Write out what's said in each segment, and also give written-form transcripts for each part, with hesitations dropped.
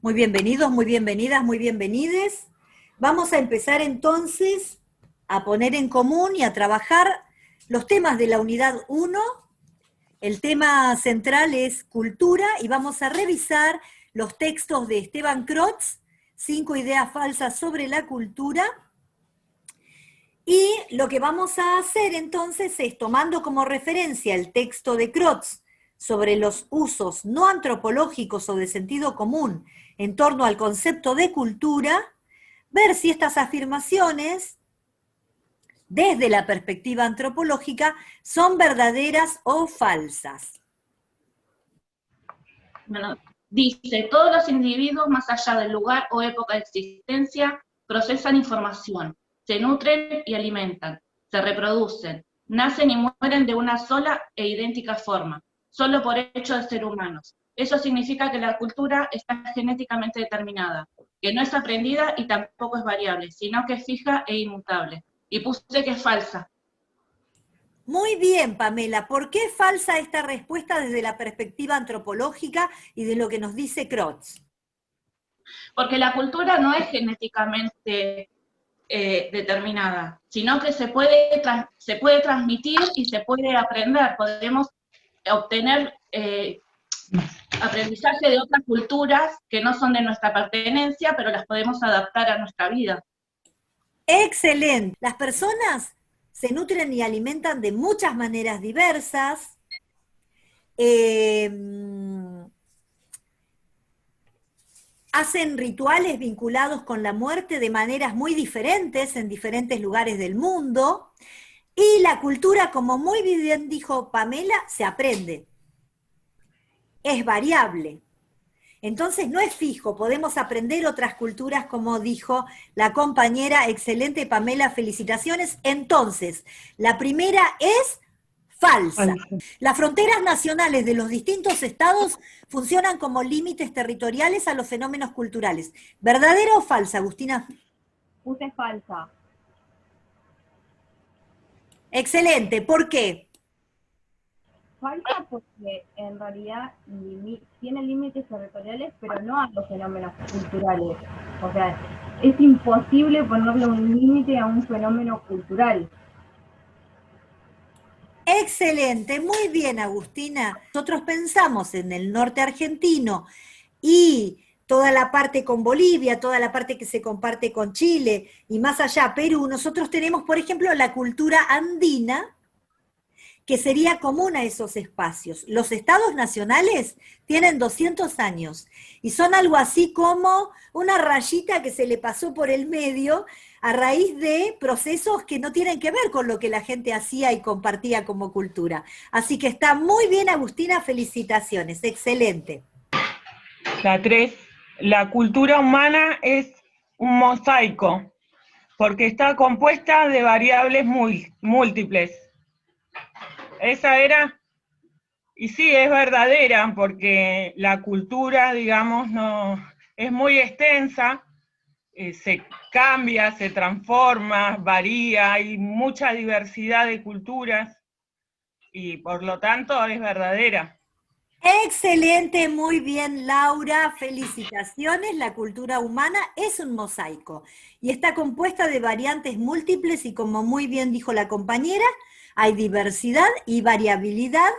Muy bienvenidos, muy bienvenidas, muy bienvenides. Vamos a empezar entonces a poner en común y a trabajar los temas de la unidad 1. El tema central es cultura y vamos a revisar los textos de Esteban Crotz, 5 ideas falsas sobre la cultura. Y lo que vamos a hacer entonces es, tomando como referencia el texto de Crotz sobre los usos no antropológicos o de sentido común en torno al concepto de cultura, ver si estas afirmaciones, desde la perspectiva antropológica, son verdaderas o falsas. Bueno, dice, todos los individuos, más allá del lugar o época de existencia, procesan información, se nutren y alimentan, se reproducen, nacen y mueren de una sola e idéntica forma, solo por hecho de ser humanos. Eso significa que la cultura está genéticamente determinada, que no es aprendida y tampoco es variable, sino que es fija e inmutable. Y puse que es falsa. Muy bien, Pamela. ¿Por qué es falsa esta respuesta desde la perspectiva antropológica y de lo que nos dice Crotz? Porque la cultura no es genéticamente determinada, sino que se puede transmitir y se puede aprender. Podemos obtener aprendizaje de otras culturas que no son de nuestra pertenencia, pero las podemos adaptar a nuestra vida. Excelente. Las personas se nutren y alimentan de muchas maneras diversas. Hacen rituales vinculados con la muerte de maneras muy diferentes en diferentes lugares del mundo. Y la cultura, como muy bien dijo Pamela, se aprende. Es variable. Entonces no es fijo, podemos aprender otras culturas, como dijo la compañera. Excelente, Pamela, felicitaciones. Entonces, la primera es falsa. Las fronteras nacionales de los distintos estados funcionan como límites territoriales a los fenómenos culturales. ¿Verdadera o falsa, Agustina? Puse falsa. Excelente, ¿por qué? Falsa porque en realidad tiene límites territoriales, pero no a los fenómenos culturales. O sea, es imposible ponerle un límite a un fenómeno cultural. Excelente, muy bien, Agustina. Nosotros pensamos en el norte argentino y toda la parte con Bolivia, toda la parte que se comparte con Chile y más allá Perú. Nosotros tenemos, por ejemplo, la cultura andina, que sería común a esos espacios. Los estados nacionales tienen 200 años y son algo así como una rayita que se le pasó por el medio a raíz de procesos que no tienen que ver con lo que la gente hacía y compartía como cultura. Así que está muy bien, Agustina, felicitaciones, excelente. La 3, la cultura humana es un mosaico, porque está compuesta de variables múltiples. Esa era, y sí, es verdadera, porque la cultura, digamos, no es muy extensa, se cambia, se transforma, varía, hay mucha diversidad de culturas, y por lo tanto es verdadera. Excelente, muy bien, Laura, felicitaciones. La cultura humana es un mosaico y está compuesta de variantes múltiples y, como muy bien dijo la compañera, hay diversidad y variabilidad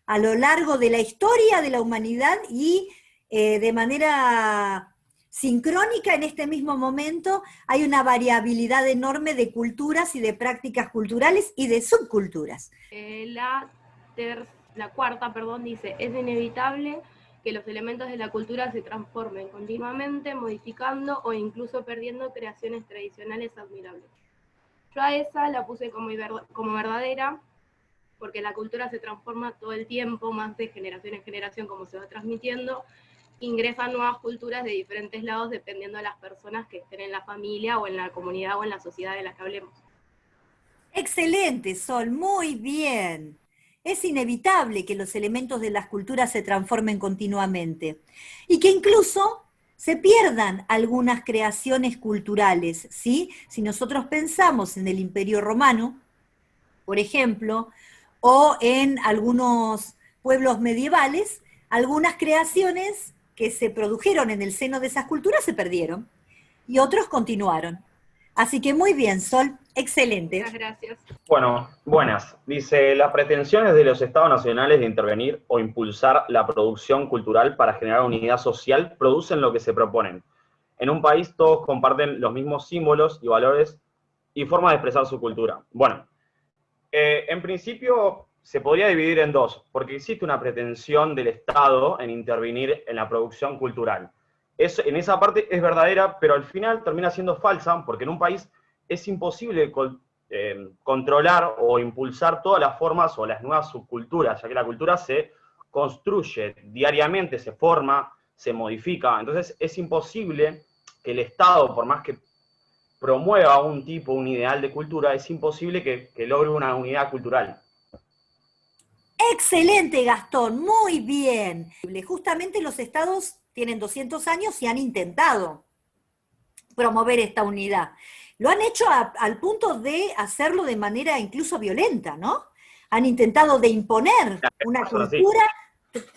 a lo largo de la historia de la humanidad y de manera sincrónica en este mismo momento hay una variabilidad enorme de culturas y de prácticas culturales y de subculturas. La cuarta, dice, es inevitable que los elementos de la cultura se transformen continuamente, modificando o incluso perdiendo creaciones tradicionales admirables. Yo a esa la puse como verdadera, porque la cultura se transforma todo el tiempo, más de generación en generación, como se va transmitiendo. Ingresan nuevas culturas de diferentes lados dependiendo de las personas que estén en la familia o en la comunidad o en la sociedad de la que hablemos. Excelente, Sol, muy bien. Es inevitable que los elementos de las culturas se transformen continuamente y que incluso se pierdan algunas creaciones culturales, ¿sí? Si nosotros pensamos en el Imperio Romano, por ejemplo, o en algunos pueblos medievales, algunas creaciones que se produjeron en el seno de esas culturas se perdieron y otros continuaron. Así que muy bien, Sol, excelente. Muchas gracias. Bueno, buenas. Dice, las pretensiones de los estados nacionales de intervenir o impulsar la producción cultural para generar unidad social producen lo que se proponen. En un país todos comparten los mismos símbolos y valores y formas de expresar su cultura. Bueno, en principio se podría dividir en dos, porque existe una pretensión del Estado en intervenir en la producción cultural. En esa parte es verdadera, pero al final termina siendo falsa, porque en un país es imposible controlar o impulsar todas las formas o las nuevas subculturas, ya que la cultura se construye diariamente, se forma, se modifica. Entonces es imposible que el Estado, por más que promueva un tipo, un ideal de cultura, es imposible que logre una unidad cultural. Excelente, Gastón, muy bien. Justamente los estados tienen 200 años y han intentado promover esta unidad. Lo han hecho al punto de hacerlo de manera incluso violenta, ¿no? Han intentado de imponer una cultura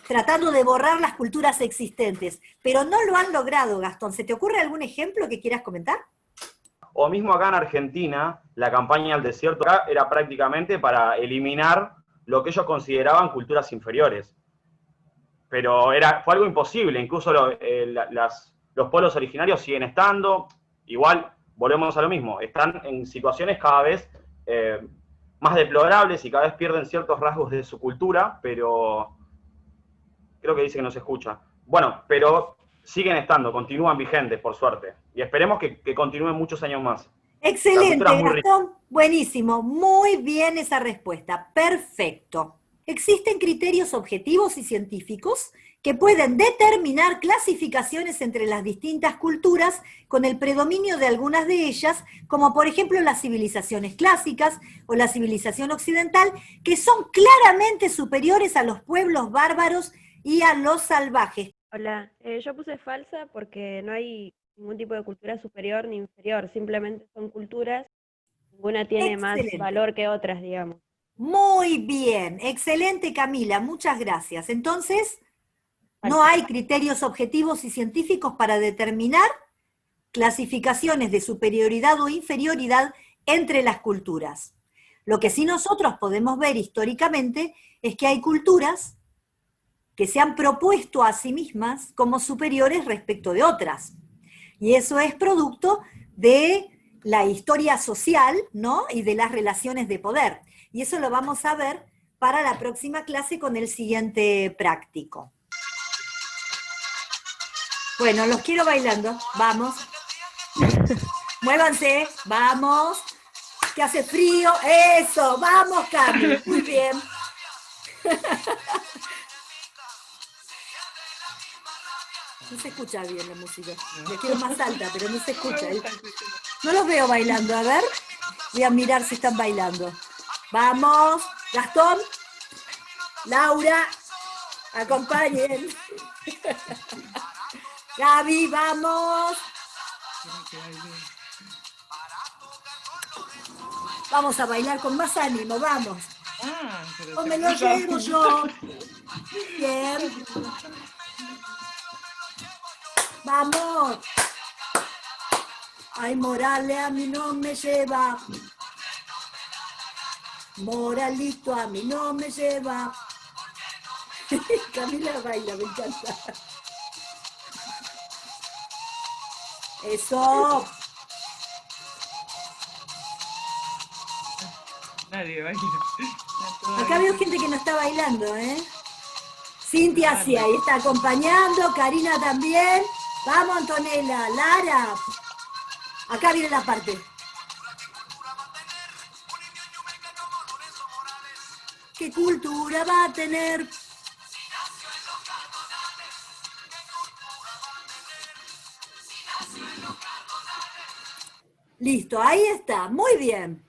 tratando de borrar las culturas existentes, pero no lo han logrado, Gastón. ¿Se te ocurre algún ejemplo que quieras comentar? O mismo acá en Argentina, la campaña al desierto acá era prácticamente para eliminar lo que ellos consideraban culturas inferiores. Pero fue algo imposible, incluso los pueblos originarios siguen estando, igual volvemos a lo mismo, están en situaciones cada vez más deplorables y cada vez pierden ciertos rasgos de su cultura, pero creo que dice que no se escucha. Bueno, pero siguen estando, continúan vigentes, por suerte, y esperemos que continúen muchos años más. Excelente, Gastón, buenísimo, muy bien esa respuesta, perfecto. Existen criterios objetivos y científicos que pueden determinar clasificaciones entre las distintas culturas con el predominio de algunas de ellas, como por ejemplo las civilizaciones clásicas o la civilización occidental, que son claramente superiores a los pueblos bárbaros y a los salvajes. Hola, yo puse falsa porque no hay ningún tipo de cultura superior ni inferior, simplemente son culturas, ninguna tiene Excelente. más valor que otras, digamos. Muy bien, excelente, Camila, muchas gracias. Entonces, no hay criterios objetivos y científicos para determinar clasificaciones de superioridad o inferioridad entre las culturas. Lo que sí nosotros podemos ver históricamente es que hay culturas que se han propuesto a sí mismas como superiores respecto de otras. Y eso es producto de la historia social, ¿no? Y de las relaciones de poder. Y eso lo vamos a ver para la próxima clase con el siguiente práctico. Bueno, los quiero bailando. Vamos. Muévanse. Vamos. Que hace frío. Eso. Vamos, Cami. Muy bien. No se escucha bien la música. Yo quiero más alta, pero no se escucha. No los veo bailando. A ver. Voy a mirar si están bailando. Vamos. Gastón. Laura. Acompañen. Gaby, vamos. Vamos a bailar con más ánimo, vamos. O me lo llevo yo. Bien. Vamos. Ay, Morales a mí no me lleva. Moralito a mí no me lleva. Camila baila, me encanta. Eso. Nadie baila. Acá veo gente que no está bailando, ¿eh? Cintia sí, ahí está acompañando, Karina también. Vamos, Antonella, Lara. Acá viene la parte. ¿Qué cultura va a tener? Listo, ahí está, muy bien.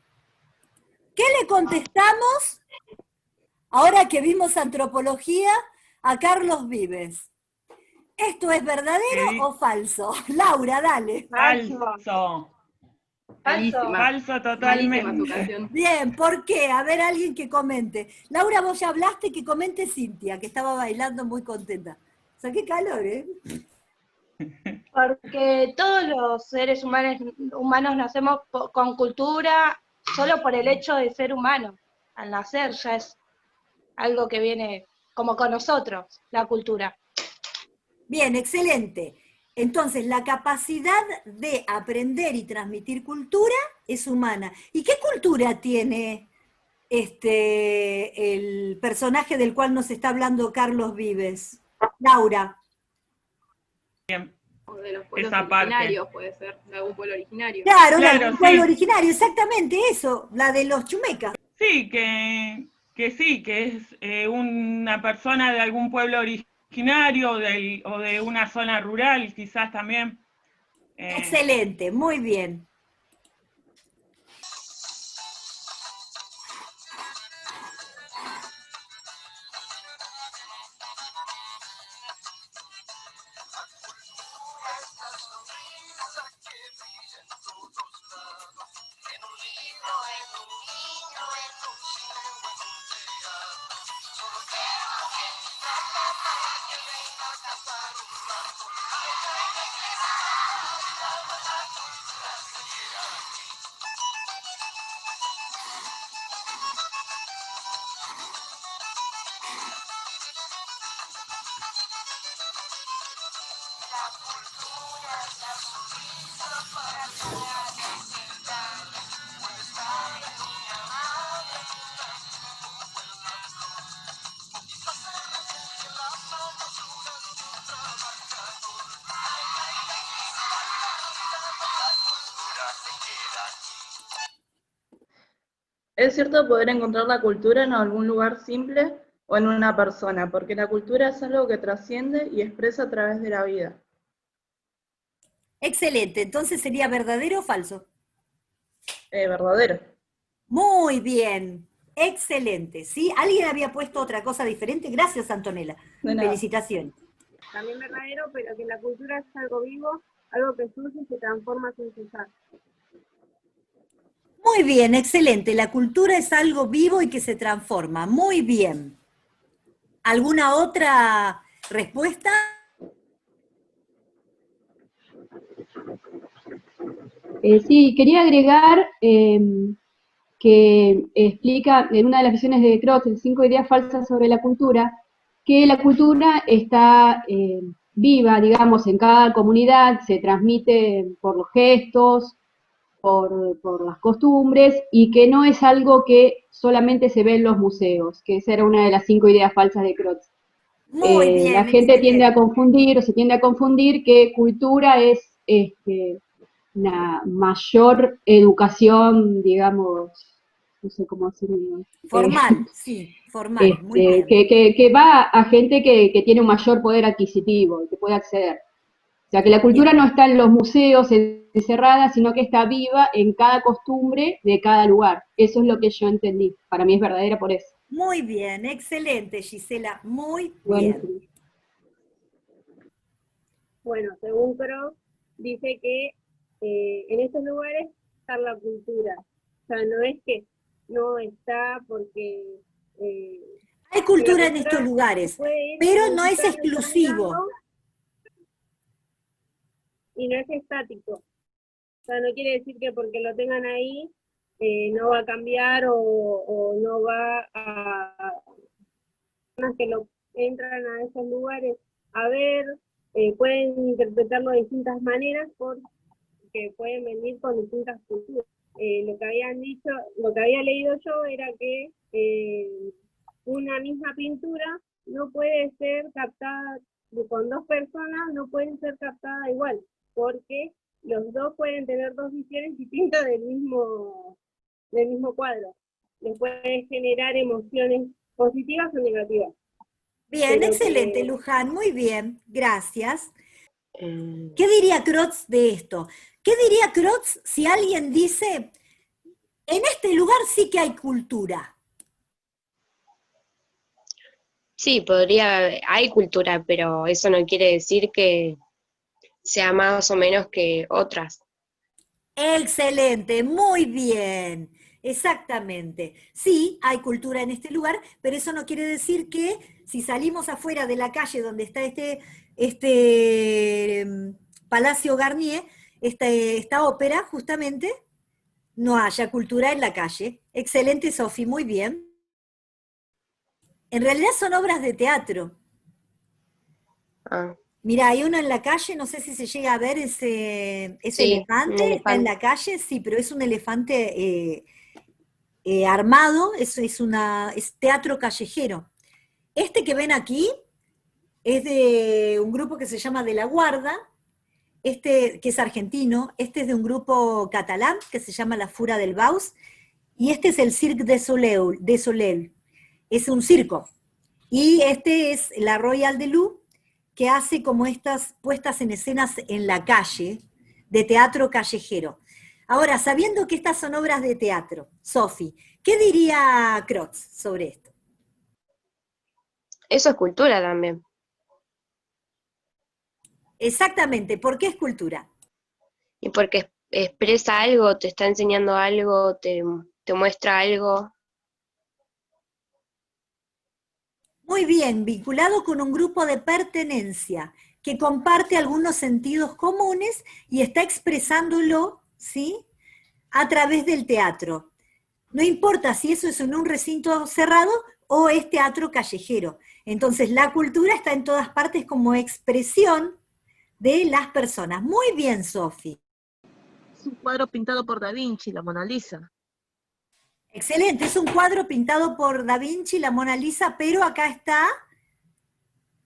¿Qué le contestamos, ahora que vimos antropología, a Carlos Vives? ¿Esto es verdadero Sí. o falso? Laura, dale. Falso. Falso totalmente. Malísima su canción. Bien, ¿por qué? A ver, alguien que comente. Laura, vos ya hablaste, que comente Cintia, que estaba bailando muy contenta. Saqué calor, ¿eh? Porque todos los seres humanos nacemos con cultura solo por el hecho de ser humanos. Al nacer ya es algo que viene como con nosotros, la cultura. Bien, excelente. Entonces, la capacidad de aprender y transmitir cultura es humana. ¿Y qué cultura tiene el personaje del cual nos está hablando Carlos Vives? Laura. Bien. O de los pueblos Esa parte. originarios, puede ser, de algún pueblo originario. Claro, la Claro, del pueblo sí. originario, exactamente eso, la de los chumecas. Sí, que sí, que es una persona de algún pueblo originario o de una zona rural, quizás también. Excelente, muy bien. Es cierto poder encontrar la cultura en algún lugar simple o en una persona, porque la cultura es algo que trasciende y expresa a través de la vida. Excelente, entonces sería verdadero o falso. Verdadero. Muy bien, excelente. ¿Sí? ¿Alguien había puesto otra cosa diferente? Gracias, Antonella. De nada. Felicitaciones. También verdadero, pero que la cultura es algo vivo, algo que surge y se transforma sin cesar. Muy bien, excelente. La cultura es algo vivo y que se transforma. Muy bien. ¿Alguna otra respuesta? Sí, quería agregar que explica en una de las visiones de Croce, en 5 ideas falsas sobre la cultura, que la cultura está viva, digamos, en cada comunidad, se transmite por los gestos, por las costumbres, y que no es algo que solamente se ve en los museos, que esa era una de las 5 ideas falsas de Croce. Muy bien. La gente excelente. tiende a confundir, o se tiende a confundir que cultura es una mayor educación, digamos, no sé cómo decirlo. Formal, sí, formal, muy bien. Que va a gente que tiene un mayor poder adquisitivo, que puede acceder. O sea, que la cultura no está en los museos encerrada, sino que está viva en cada costumbre de cada lugar. Eso es lo que yo entendí. Para mí es verdadera por eso. Muy bien, excelente, Gisela, muy Bueno, bien. Bueno, según Croce, dice que en estos lugares está la cultura. O sea, no es que no está porque... Hay cultura en la estos lugares, puede ir pero no es modificando y exclusivo. cambiando, y no es estático. O sea, no quiere decir que porque lo tengan ahí no va a cambiar o no va a... Personas que lo entran a esos lugares a ver, pueden interpretarlo de distintas maneras porque pueden venir con distintas culturas. Lo que habían dicho, lo que había leído yo era que una misma pintura no puede ser captada, con dos personas no pueden ser captadas igual, porque los dos pueden tener dos visiones distintas del mismo cuadro. Les puede generar emociones positivas o negativas. Bien, Pero excelente, que... Luján, muy bien, gracias. ¿Qué diría Croce de esto? ¿Qué diría Croce si alguien dice, en este lugar sí que hay cultura? Sí, hay cultura, pero eso no quiere decir que sea más o menos que otras. Excelente, muy bien, exactamente. Sí, hay cultura en este lugar, pero eso no quiere decir que si salimos afuera de la calle donde está este Palacio Garnier, esta ópera, justamente, no haya cultura en la calle. Excelente, Sofi, muy bien. En realidad son obras de teatro. Ah, Mira, hay uno en la calle, no sé si se llega a ver ese sí, elefante, un está en la calle, sí, pero es un elefante armado, es teatro callejero. Este que ven aquí es de un grupo que se llama De la Guarda, que es argentino, este es de un grupo catalán que se llama La Fura del Baus, y este es el Cirque de Soleil, es un circo. Y este es la Royal de Lou, que hace como estas puestas en escenas en la calle, de teatro callejero. Ahora, sabiendo que estas son obras de teatro, Sofi, ¿qué diría Crotz sobre esto? eso es cultura también. Exactamente, ¿por qué es cultura? Y porque expresa algo, te está enseñando algo, te muestra algo. Muy bien, vinculado con un grupo de pertenencia que comparte algunos sentidos comunes y está expresándolo, ¿sí?, a través del teatro. No importa si eso es en un recinto cerrado o es teatro callejero. Entonces la cultura está en todas partes como expresión de las personas. Muy bien, Sofi. Es un cuadro pintado por Da Vinci, la Mona Lisa. Excelente, es un cuadro pintado por Da Vinci, la Mona Lisa, pero acá está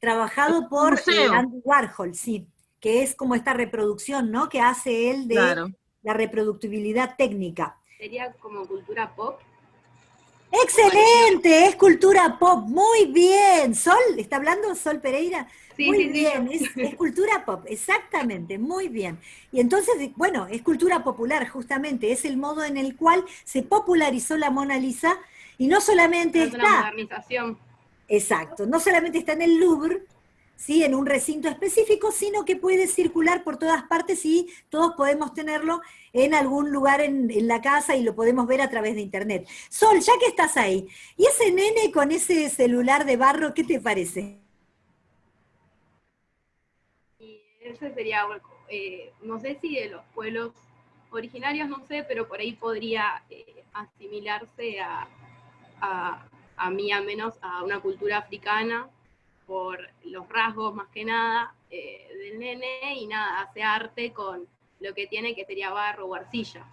trabajado por Andy Warhol, sí, que es como esta reproducción, ¿no?, que hace él de la reproductibilidad técnica. Sería como cultura pop. ¡Excelente! Es cultura pop, muy bien. ¿Sol? ¿Está hablando Sol Pereira? Sí, muy sí, bien, sí. es cultura pop, exactamente, muy bien. Y entonces, bueno, es cultura popular, justamente, es el modo en el cual se popularizó la Mona Lisa, y no solamente Es una está... modernización. Exacto, no solamente está en el Louvre, ¿sí?, en un recinto específico, sino que puede circular por todas partes y todos podemos tenerlo en algún lugar en la casa y lo podemos ver a través de internet. Sol, ya que estás ahí, ¿y ese nene con ese celular de barro, qué te parece? Y ese sería, no sé si de los pueblos originarios, no sé, pero por ahí podría asimilarse a mí, al menos, a una cultura africana, por los rasgos más que nada del nene, y nada, hace arte con lo que tiene, que sería barro o arcilla.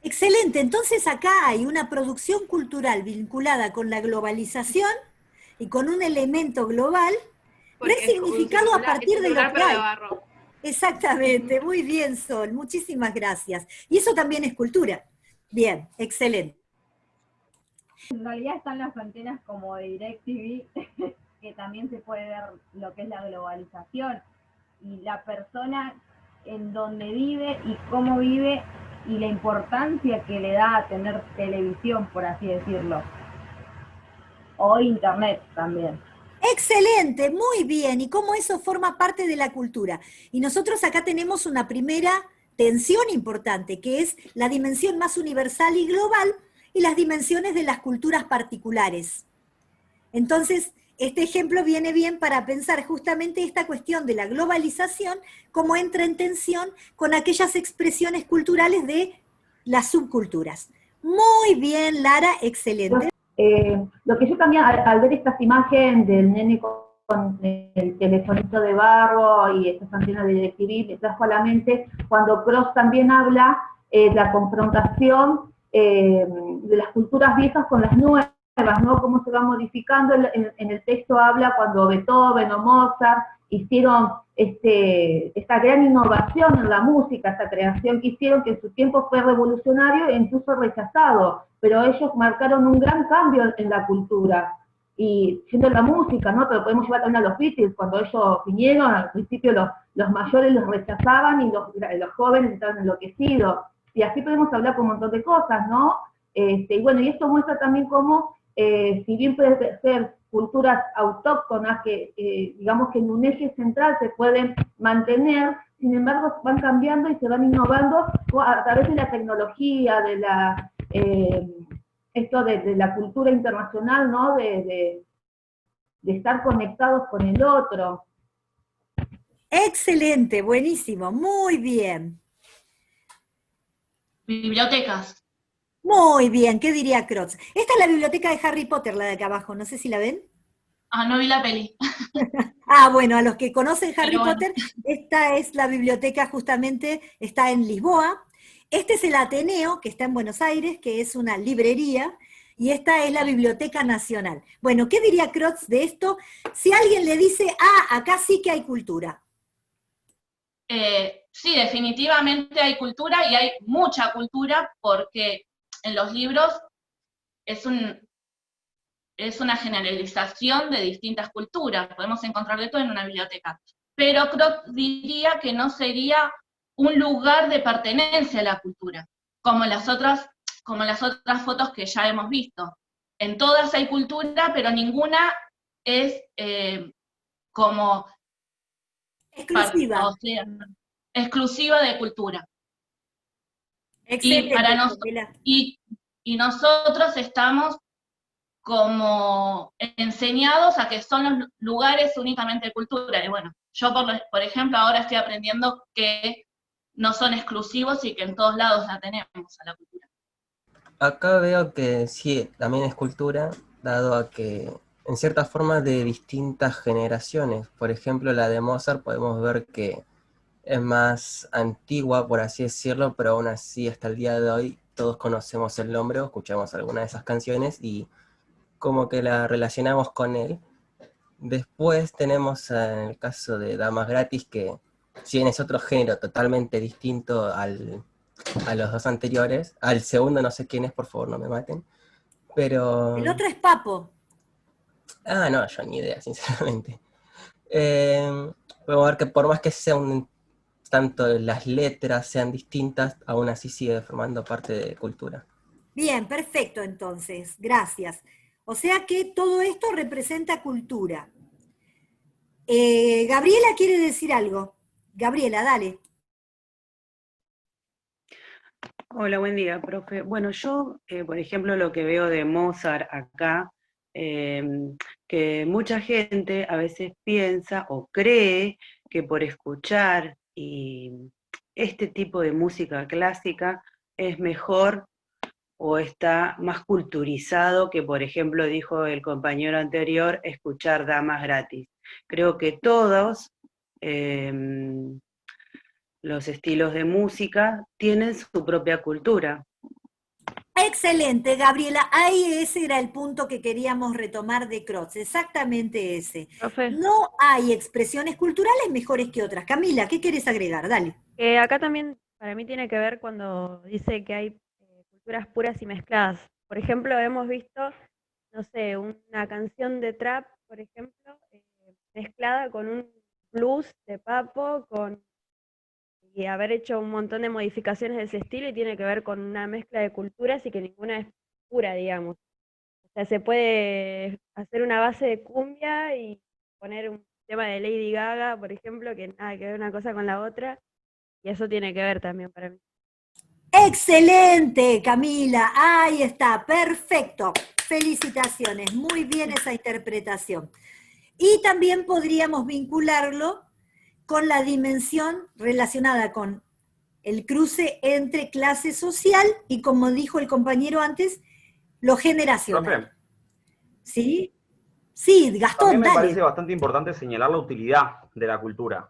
Excelente, entonces acá hay una producción cultural vinculada con la globalización y con un elemento global resignificado a partir de lo que hay. Exactamente, muy bien, Sol, muchísimas gracias. Y eso también es cultura. Bien, excelente. En realidad están las antenas como de DirecTV, que también se puede ver lo que es la globalización y la persona en donde vive y cómo vive y la importancia que le da a tener televisión, por así decirlo, o internet también. Excelente, muy bien, y cómo eso forma parte de la cultura. Y nosotros acá tenemos una primera tensión importante, que es la dimensión más universal y global, y las dimensiones de las culturas particulares. Entonces, este ejemplo viene bien para pensar justamente esta cuestión de la globalización, cómo entra en tensión con aquellas expresiones culturales de las subculturas. Muy bien, Lara, excelente. Lo que yo también, al ver estas imágenes del nene con el telefonito de barro y estas antenas de DirecTV, me trajo a la mente cuando Crotz también habla de la confrontación de las culturas viejas con las nuevas, ¿no? Cómo se va modificando. En el texto habla cuando Beethoven o Mozart hicieron esta gran innovación en la música, esta creación que hicieron, que en su tiempo fue revolucionario e incluso rechazado, pero ellos marcaron un gran cambio en la cultura, y siendo la música, ¿no? Pero podemos llevar también a los Beatles, cuando ellos vinieron, al principio los mayores los rechazaban y los jóvenes estaban enloquecidos, y así podemos hablar con un montón de cosas, ¿no? Y bueno, y esto muestra también cómo, si bien puede ser culturas autóctonas que, digamos que en un eje central se pueden mantener, sin embargo van cambiando y se van innovando a través de la tecnología, de la, de la cultura internacional, ¿no? De de estar conectados con el otro. Excelente, buenísimo, muy bien. Bibliotecas. Muy bien, ¿qué diría Crotz? Esta es la biblioteca de Harry Potter, la de acá abajo, no sé si la ven. Ah, no vi la peli. Bueno, a los que conocen Harry Pero bueno. Potter, esta es la biblioteca justamente, está en Lisboa. Este es el Ateneo, que está en Buenos Aires, que es una librería, y esta es la Biblioteca Nacional. Bueno, ¿qué diría Crotz de esto? Si alguien le dice, acá sí que hay cultura. Sí, definitivamente hay cultura, y hay mucha cultura, porque en los libros es una generalización de distintas culturas, podemos encontrar de todo en una biblioteca. Pero Crotz diría que no sería un lugar de pertenencia a la cultura, como las otras fotos que ya hemos visto. En todas hay cultura, pero ninguna es como exclusiva. O sea, exclusiva de cultura. Excelente, y nosotros estamos como enseñados a que son los lugares únicamente de cultura. Y bueno, yo por ejemplo ahora estoy aprendiendo que no son exclusivos y que en todos lados la tenemos a la cultura. Acá veo que sí, también es cultura, dado a que en cierta forma de distintas generaciones. Por ejemplo, la de Mozart podemos ver que es más antigua, por así decirlo, pero aún así hasta el día de hoy todos conocemos el nombre o escuchamos alguna de esas canciones y como que la relacionamos con él. Después tenemos en el caso de Damas Gratis, que si bien es otro género totalmente distinto a los dos anteriores, al segundo no sé quién es, por favor no me maten, pero... El otro es Papo. No, yo ni idea, sinceramente. Podemos ver que por más que tanto las letras sean distintas, aún así sigue formando parte de cultura. Bien, perfecto entonces, gracias. O sea que todo esto representa cultura. Gabriela quiere decir algo. Gabriela, dale. Hola, buen día, profe. Bueno, yo, por ejemplo, lo que veo de Mozart acá, que mucha gente a veces piensa o cree que por escuchar este tipo de música clásica es mejor o está más culturizado que, por ejemplo, dijo el compañero anterior, escuchar Damas Gratis. Creo que todos los estilos de música tienen su propia cultura. Excelente, Gabriela. Ahí ese era el punto que queríamos retomar de Crotz, exactamente ese. Profe. No hay expresiones culturales mejores que otras. Camila, ¿qué quieres agregar? Dale. Acá también para mí tiene que ver cuando dice que hay culturas puras y mezcladas. Por ejemplo, hemos visto, no sé, una canción de trap, por ejemplo, mezclada con un blues de Papo, y haber hecho un montón de modificaciones de ese estilo, y tiene que ver con una mezcla de culturas y que ninguna es pura, digamos. O sea, se puede hacer una base de cumbia y poner un tema de Lady Gaga, por ejemplo, que nada que ver una cosa con la otra, y eso tiene que ver también para mí. Excelente, Camila. Ahí está, perfecto. Felicitaciones, muy bien esa interpretación. Y también podríamos vincularlo con la dimensión relacionada con el cruce entre clase social y, como dijo el compañero antes, lo generacional. ¿Profe? ¿Sí? Sí, Gastón, También me dale. parece bastante importante señalar la utilidad de la cultura,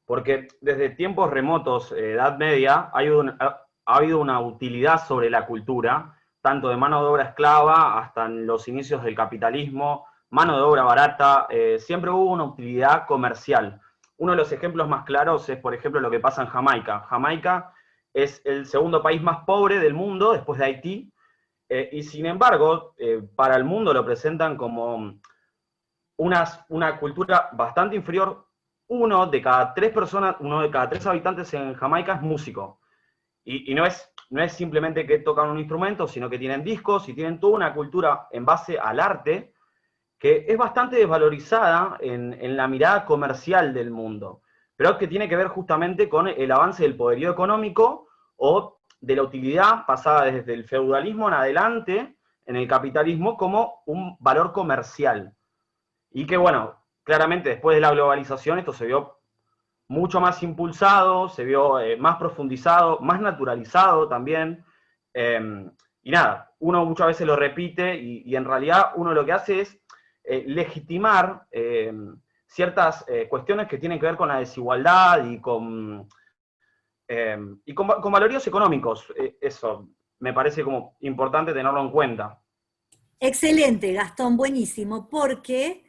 porque desde tiempos remotos, Edad Media, ha habido una utilidad sobre la cultura, tanto de mano de obra esclava hasta en los inicios del capitalismo, mano de obra barata, siempre hubo una utilidad comercial. Uno de los ejemplos más claros es, por ejemplo, lo que pasa en Jamaica. Jamaica es el segundo país más pobre del mundo, después de Haití, y sin embargo, para el mundo lo presentan como una cultura bastante inferior. Uno de cada tres habitantes en Jamaica es músico. Y no es simplemente que tocan un instrumento, sino que tienen discos y tienen toda una cultura en base al arte, que es bastante desvalorizada en la mirada comercial del mundo, pero que tiene que ver justamente con el avance del poderío económico o de la utilidad pasada desde el feudalismo en adelante, en el capitalismo, como un valor comercial. y que bueno, claramente después de la globalización esto se vio mucho más impulsado, se vio más profundizado, más naturalizado también, y nada, uno muchas veces lo repite y en realidad uno lo que hace es legitimar ciertas cuestiones que tienen que ver con la desigualdad y con valoríos económicos. Eso me parece como importante tenerlo en cuenta. Excelente, Gastón, buenísimo, porque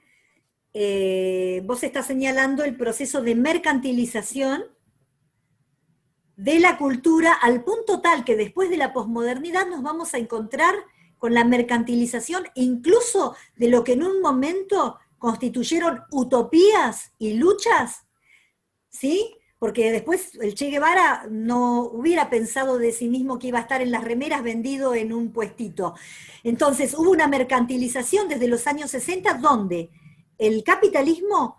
vos estás señalando el proceso de mercantilización de la cultura al punto tal que después de la posmodernidad nos vamos a encontrar con la mercantilización incluso de lo que en un momento constituyeron utopías y luchas, ¿sí? Porque después el Che Guevara no hubiera pensado de sí mismo que iba a estar en las remeras vendido en un puestito. Entonces hubo una mercantilización desde los años 60 donde el capitalismo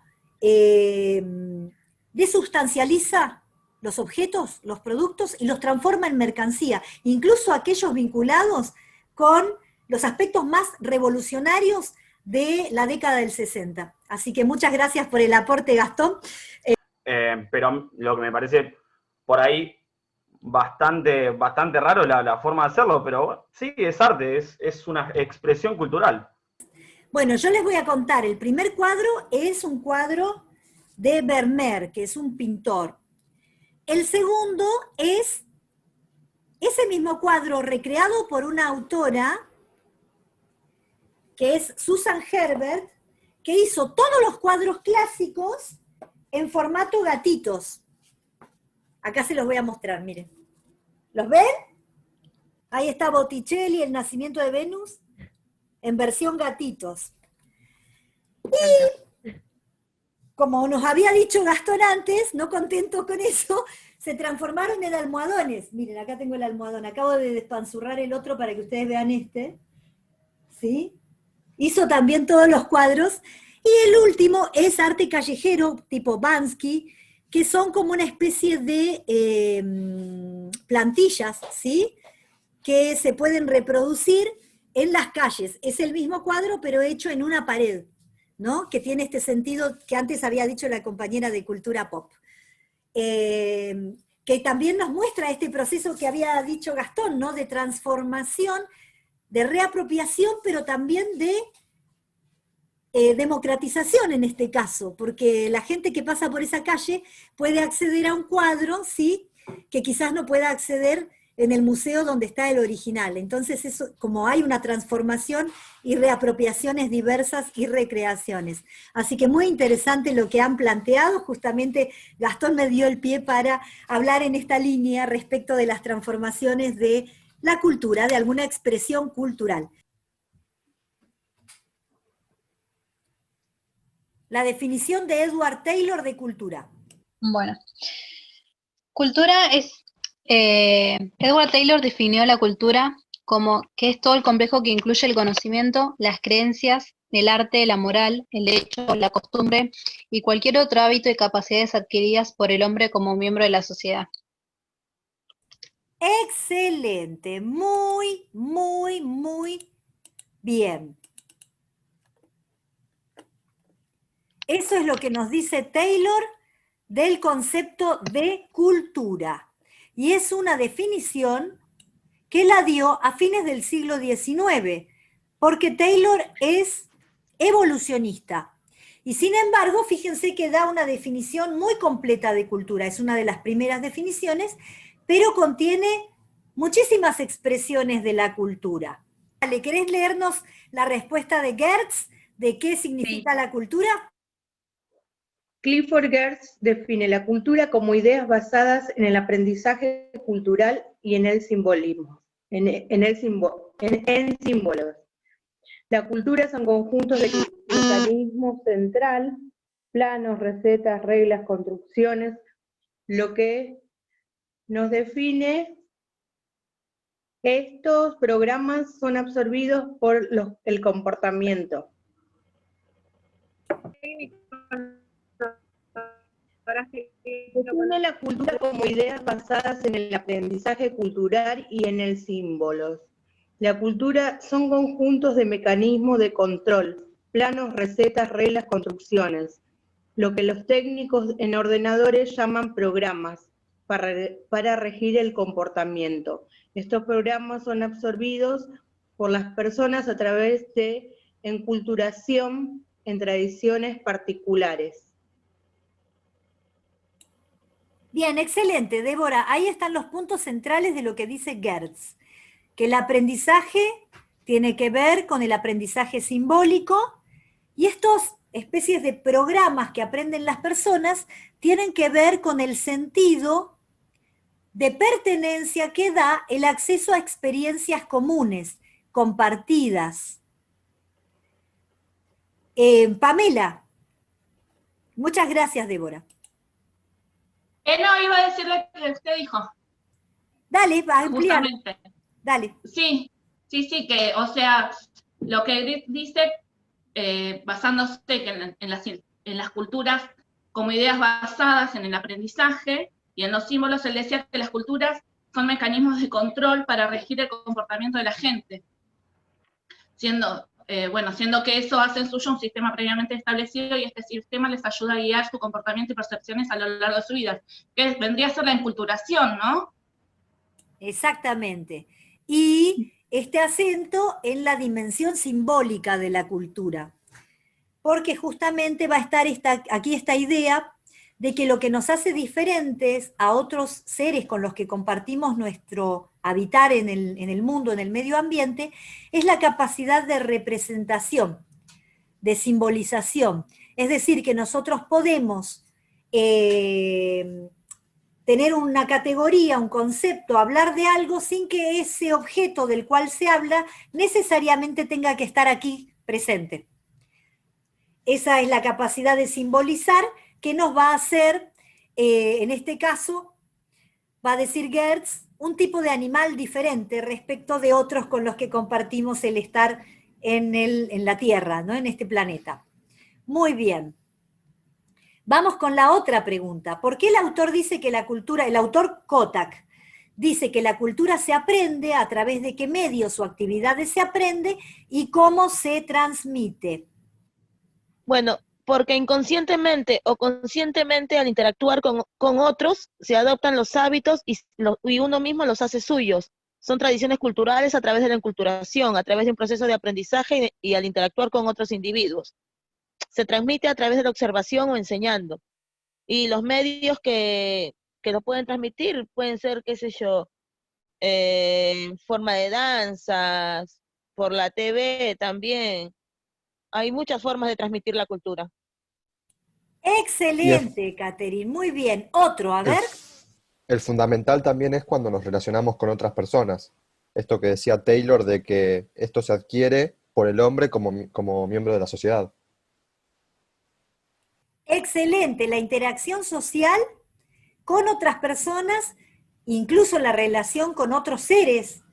desubstancializa los objetos, los productos, y los transforma en mercancía, incluso aquellos vinculados con los aspectos más revolucionarios de la década del 60. Así que muchas gracias por el aporte, Gastón. Pero lo que me parece por ahí bastante raro la forma de hacerlo, pero sí, es arte, es una expresión cultural. Bueno, yo les voy a contar, el primer cuadro es un cuadro de Vermeer, que es un pintor. El segundo es ese mismo cuadro recreado por una autora, que es Susan Herbert, que hizo todos los cuadros clásicos en formato gatitos. Acá se los voy a mostrar, miren. ¿Los ven? Ahí está Botticelli, El nacimiento de Venus, en versión gatitos. Y, como nos había dicho Gastón antes, no contento con eso, se transformaron en almohadones. Miren, acá tengo el almohadón. Acabo de despanzurrar el otro para que ustedes vean este. ¿Sí? Hizo también todos los cuadros. Y el último es arte callejero, tipo Bansky, que son como una especie de plantillas, ¿sí? Que se pueden reproducir en las calles. Es el mismo cuadro, pero hecho en una pared, ¿no? Que tiene este sentido que antes había dicho la compañera de Cultura Pop. Que también nos muestra este proceso que había dicho Gastón, ¿no? De transformación, de reapropiación, pero también de democratización en este caso, porque la gente que pasa por esa calle puede acceder a un cuadro, ¿sí? Que quizás no pueda acceder en el museo donde está el original. Entonces, eso, como hay una transformación y reapropiaciones diversas y recreaciones. Así que muy interesante lo que han planteado. Justamente Gastón me dio el pie para hablar en esta línea respecto de las transformaciones de la cultura, de alguna expresión cultural. La definición de Edward Taylor de cultura. Bueno, cultura es... Edward Taylor definió la cultura como que es todo el complejo que incluye el conocimiento, las creencias, el arte, la moral, el derecho, la costumbre y cualquier otro hábito y capacidades adquiridas por el hombre como miembro de la sociedad. Excelente, muy, muy, muy bien. Eso es lo que nos dice Taylor del concepto de cultura. Y es una definición que la dio a fines del siglo XIX, porque Taylor es evolucionista. Y sin embargo, fíjense que da una definición muy completa de cultura, es una de las primeras definiciones, pero contiene muchísimas expresiones de la cultura. ¿Le querés leernos la respuesta de Geertz de qué significa la cultura? Clifford Geertz define la cultura como ideas basadas en el aprendizaje cultural y en el simbolismo, en símbolos. La cultura son conjuntos de mecanismos central, planos, recetas, reglas, construcciones. Lo que nos define, estos programas son absorbidos por el comportamiento. Define la cultura como ideas basadas en el aprendizaje cultural y en el símbolos. La cultura son conjuntos de mecanismos de control, planos, recetas, reglas, construcciones, lo que los técnicos en ordenadores llaman programas para regir el comportamiento. Estos programas son absorbidos por las personas a través de enculturación en tradiciones particulares. Bien, excelente, Débora. Ahí están los puntos centrales de lo que dice Gertz, que el aprendizaje tiene que ver con el aprendizaje simbólico, y estos especies de programas que aprenden las personas tienen que ver con el sentido de pertenencia que da el acceso a experiencias comunes, compartidas. Pamela. Muchas gracias, Débora. No, iba a decir lo que usted dijo. Dale, va a ampliar. Justamente. Dale. Sí, que, o sea, lo que dice, basándose en las culturas como ideas basadas en el aprendizaje y en los símbolos, él decía que las culturas son mecanismos de control para regir el comportamiento de la gente, siendo que eso hace suyo un sistema previamente establecido, y este sistema les ayuda a guiar su comportamiento y percepciones a lo largo de su vida, que vendría a ser la enculturación, ¿no? Exactamente. Y este acento en la dimensión simbólica de la cultura, porque justamente va a estar aquí esta idea de que lo que nos hace diferentes a otros seres con los que compartimos nuestro habitar en el mundo, en el medio ambiente, es la capacidad de representación, de simbolización. Es decir, que nosotros podemos tener una categoría, un concepto, hablar de algo sin que ese objeto del cual se habla necesariamente tenga que estar aquí presente. Esa es la capacidad de simbolizar que nos va a hacer, en este caso, va a decir Gertz, un tipo de animal diferente respecto de otros con los que compartimos el estar en la Tierra, ¿no? En este planeta. Muy bien. Vamos con la otra pregunta. ¿Por qué el autor dice que la cultura, el autor Kotak, dice que la cultura se aprende a través de qué medios o actividades se aprende y cómo se transmite? Bueno, porque inconscientemente o conscientemente al interactuar con otros se adoptan los hábitos y uno mismo los hace suyos. Son tradiciones culturales a través de la enculturación, a través de un proceso de aprendizaje y al interactuar con otros individuos. Se transmite a través de la observación o enseñando. Y los medios que lo pueden transmitir pueden ser, qué sé yo, forma de danzas, por la TV también. Hay muchas formas de transmitir la cultura. Excelente, Catherine, muy bien. Otro, a ver. El fundamental también es cuando nos relacionamos con otras personas. Esto que decía Taylor de que esto se adquiere por el hombre como miembro de la sociedad. Excelente, la interacción social con otras personas, incluso la relación con otros seres,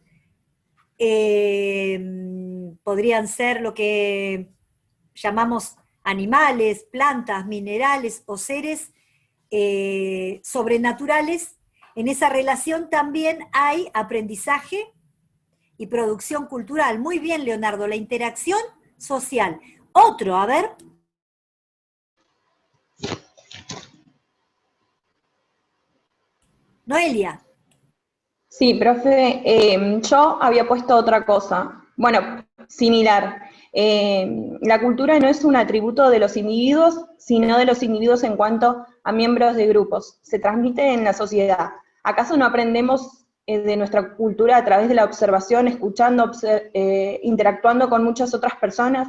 podrían ser lo que llamamos animales, plantas, minerales o seres sobrenaturales. En esa relación también hay aprendizaje y producción cultural. Muy bien, Leonardo, la interacción social. Otro, a ver. Noelia. Sí, profe, yo había puesto otra cosa, bueno, similar. La cultura no es un atributo de los individuos, sino de los individuos en cuanto a miembros de grupos. Se transmite en la sociedad. ¿Acaso no aprendemos de nuestra cultura a través de la observación, escuchando, interactuando con muchas otras personas?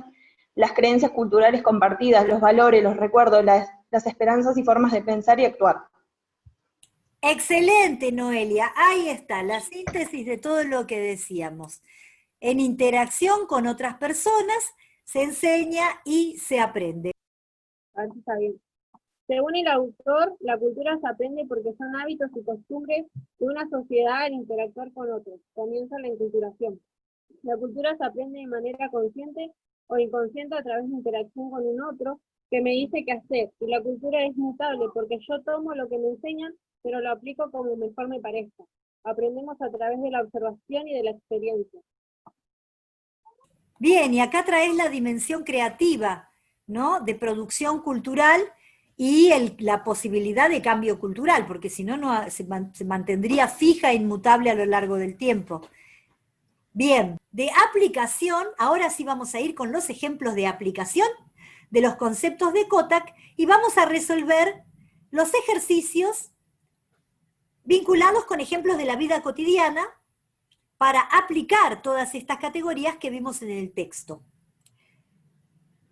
Las creencias culturales compartidas, los valores, los recuerdos, las esperanzas y formas de pensar y actuar. Excelente, Noelia. Ahí está, la síntesis de todo lo que decíamos. En interacción con otras personas se enseña y se aprende. A ver si está bien. Según el autor, la cultura se aprende porque son hábitos y costumbres de una sociedad al interactuar con otros. Comienza la enculturación. La cultura se aprende de manera consciente o inconsciente a través de interacción con un otro que me dice qué hacer. Y la cultura es mutable porque yo tomo lo que me enseñan, pero lo aplico como mejor me parezca. Aprendemos a través de la observación y de la experiencia. Bien, y acá traes la dimensión creativa, ¿no? De producción cultural y la posibilidad de cambio cultural, porque si no, se mantendría fija e inmutable a lo largo del tiempo. Bien, de aplicación, ahora sí vamos a ir con los ejemplos de aplicación de los conceptos de Kotak y vamos a resolver los ejercicios vinculados con ejemplos de la vida cotidiana para aplicar todas estas categorías que vimos en el texto.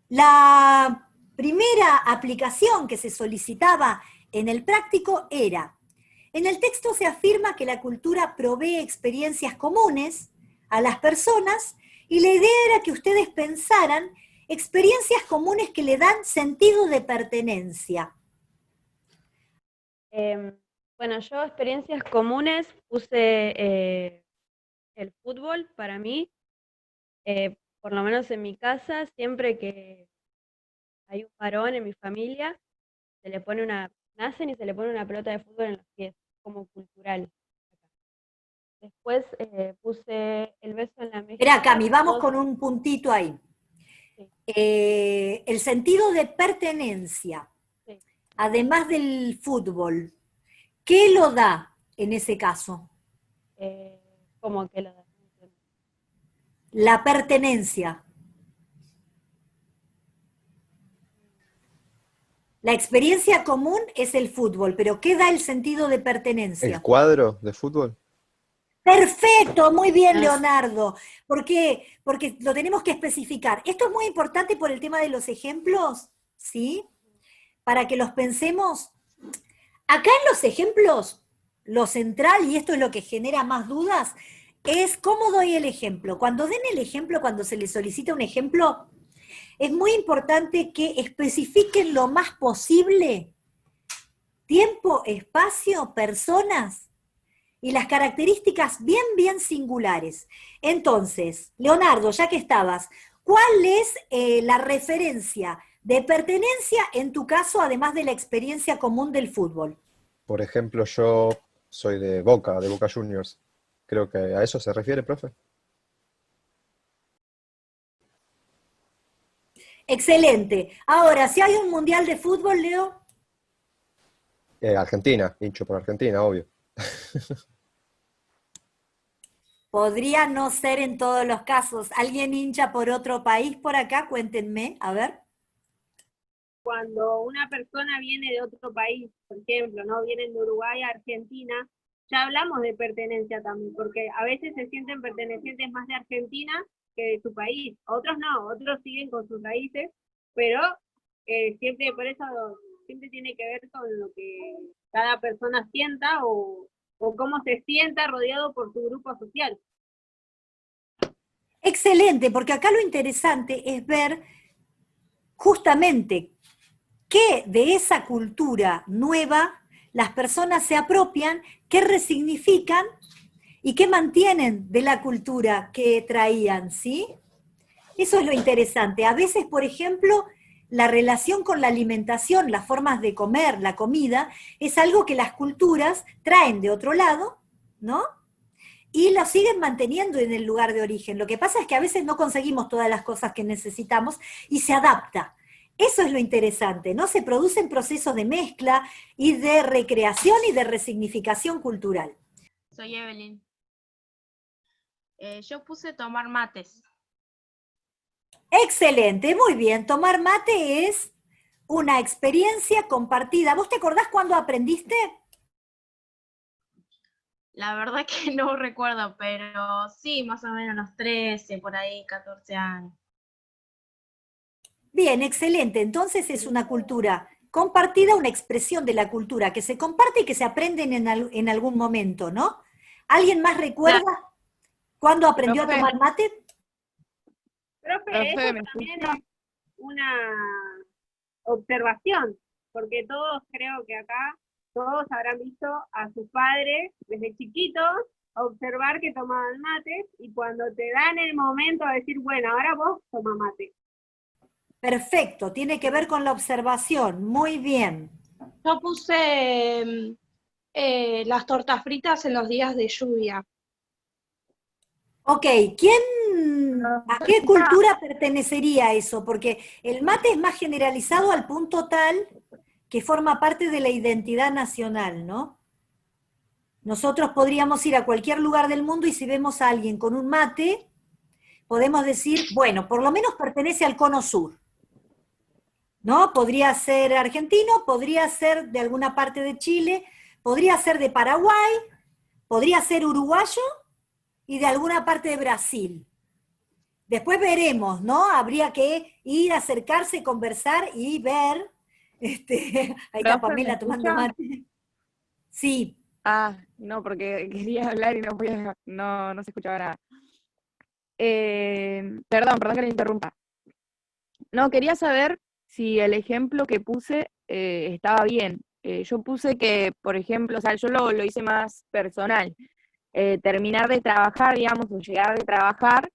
La primera aplicación que se solicitaba en el práctico era, en el texto se afirma que la cultura provee experiencias comunes a las personas y la idea era que ustedes pensaran experiencias comunes que le dan sentido de pertenencia. Bueno, yo experiencias comunes puse el fútbol para mí, por lo menos en mi casa, siempre que hay un varón en mi familia, nacen y se le pone una pelota de fútbol en los pies, como cultural. Después puse el beso en la mejilla. Espera, Cami, vamos con un puntito ahí. El sentido de pertenencia, además del fútbol, ¿qué lo da en ese caso? ¿Cómo que lo da? La pertenencia. La experiencia común es el fútbol, pero ¿qué da el sentido de pertenencia? ¿El cuadro de fútbol? Perfecto, muy bien, Leonardo. ¿Por qué? Porque lo tenemos que especificar. Esto es muy importante por el tema de los ejemplos, ¿sí? Para que los pensemos. Acá en los ejemplos, lo central, y esto es lo que genera más dudas, es cómo doy el ejemplo. Cuando den el ejemplo, cuando se les solicita un ejemplo, es muy importante que especifiquen lo más posible tiempo, espacio, personas y las características bien singulares. Entonces, Leonardo, ya que estabas, ¿cuál es la referencia de pertenencia en tu caso, además de la experiencia común del fútbol? Por ejemplo, yo soy de Boca Juniors. Creo que a eso se refiere, profe. Excelente. Ahora, si hay un mundial de fútbol, Leo. Argentina, hincho por Argentina, obvio. Podría no ser en todos los casos. ¿Alguien hincha por otro país por acá? Cuéntenme, a ver. Cuando una persona viene de otro país, por ejemplo, ¿no? Vienen de Uruguay a Argentina, ya hablamos de pertenencia también, porque a veces se sienten pertenecientes más de Argentina que de su país. Otros no, otros siguen con sus raíces, pero siempre por eso siempre tiene que ver con lo que cada persona sienta o cómo se sienta rodeado por su grupo social. Excelente, porque acá lo interesante es ver justamente qué de esa cultura nueva las personas se apropian, qué resignifican y qué mantienen de la cultura que traían, ¿sí? Eso es lo interesante. A veces, por ejemplo, la relación con la alimentación, las formas de comer, la comida, es algo que las culturas traen de otro lado, ¿no? Y lo siguen manteniendo en el lugar de origen. Lo que pasa es que a veces no conseguimos todas las cosas que necesitamos y se adapta. Eso es lo interesante, ¿no? Se producen procesos de mezcla y de recreación y de resignificación cultural. Soy Evelyn. Yo puse tomar mates. Excelente, muy bien. Tomar mate es una experiencia compartida. ¿Vos te acordás cuándo aprendiste? La verdad que no recuerdo, pero sí, más o menos los 13, por ahí, 14 años. Bien, excelente. Entonces es una cultura compartida, una expresión de la cultura que se comparte y que se aprenden en algún momento, ¿no? ¿Alguien más recuerda cuándo aprendió a tomar mate? Profe, eso también es una observación, porque todos creo que acá, todos habrán visto a sus padres desde chiquitos observar que tomaban mates y cuando te dan el momento de decir, bueno, ahora vos toma mate. Perfecto, tiene que ver con la observación, muy bien. Yo puse las tortas fritas en los días de lluvia. Ok, ¿a qué cultura pertenecería eso? Porque el mate es más generalizado al punto tal que forma parte de la identidad nacional, ¿no? Nosotros podríamos ir a cualquier lugar del mundo y si vemos a alguien con un mate, podemos decir, bueno, por lo menos pertenece al cono sur, ¿no? Podría ser argentino, podría ser de alguna parte de Chile, podría ser de Paraguay, podría ser uruguayo y de alguna parte de Brasil. Después veremos, ¿no? Habría que ir, acercarse, conversar y ver. Ahí está Profe, ¿me Pamela tomando escucha? mate. Sí. Ah, no, porque quería hablar y no se escuchaba nada. Perdón que le interrumpa. No, quería saber si el ejemplo que puse estaba bien. Yo puse que, por ejemplo, o sea, yo lo hice más personal. Terminar de trabajar, digamos, o llegar de trabajar,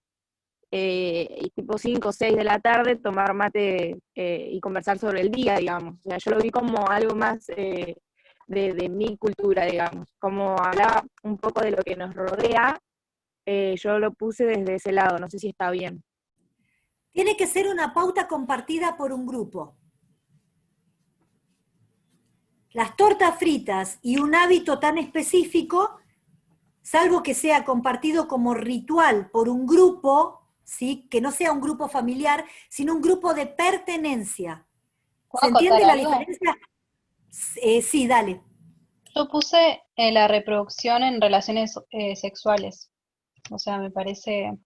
y tipo 5 o 6 de la tarde tomar mate y conversar sobre el día, digamos. O sea, yo lo vi como algo más de mi cultura, digamos. Como hablaba un poco de lo que nos rodea, yo lo puse desde ese lado, no sé si está bien. Tiene que ser una pauta compartida por un grupo. Las tortas fritas y un hábito tan específico, salvo que sea compartido como ritual por un grupo, ¿sí? Que no sea un grupo familiar, sino un grupo de pertenencia. ¿Se entiende la diferencia? Sí, dale. Yo puse la reproducción en relaciones sexuales. O sea, me parece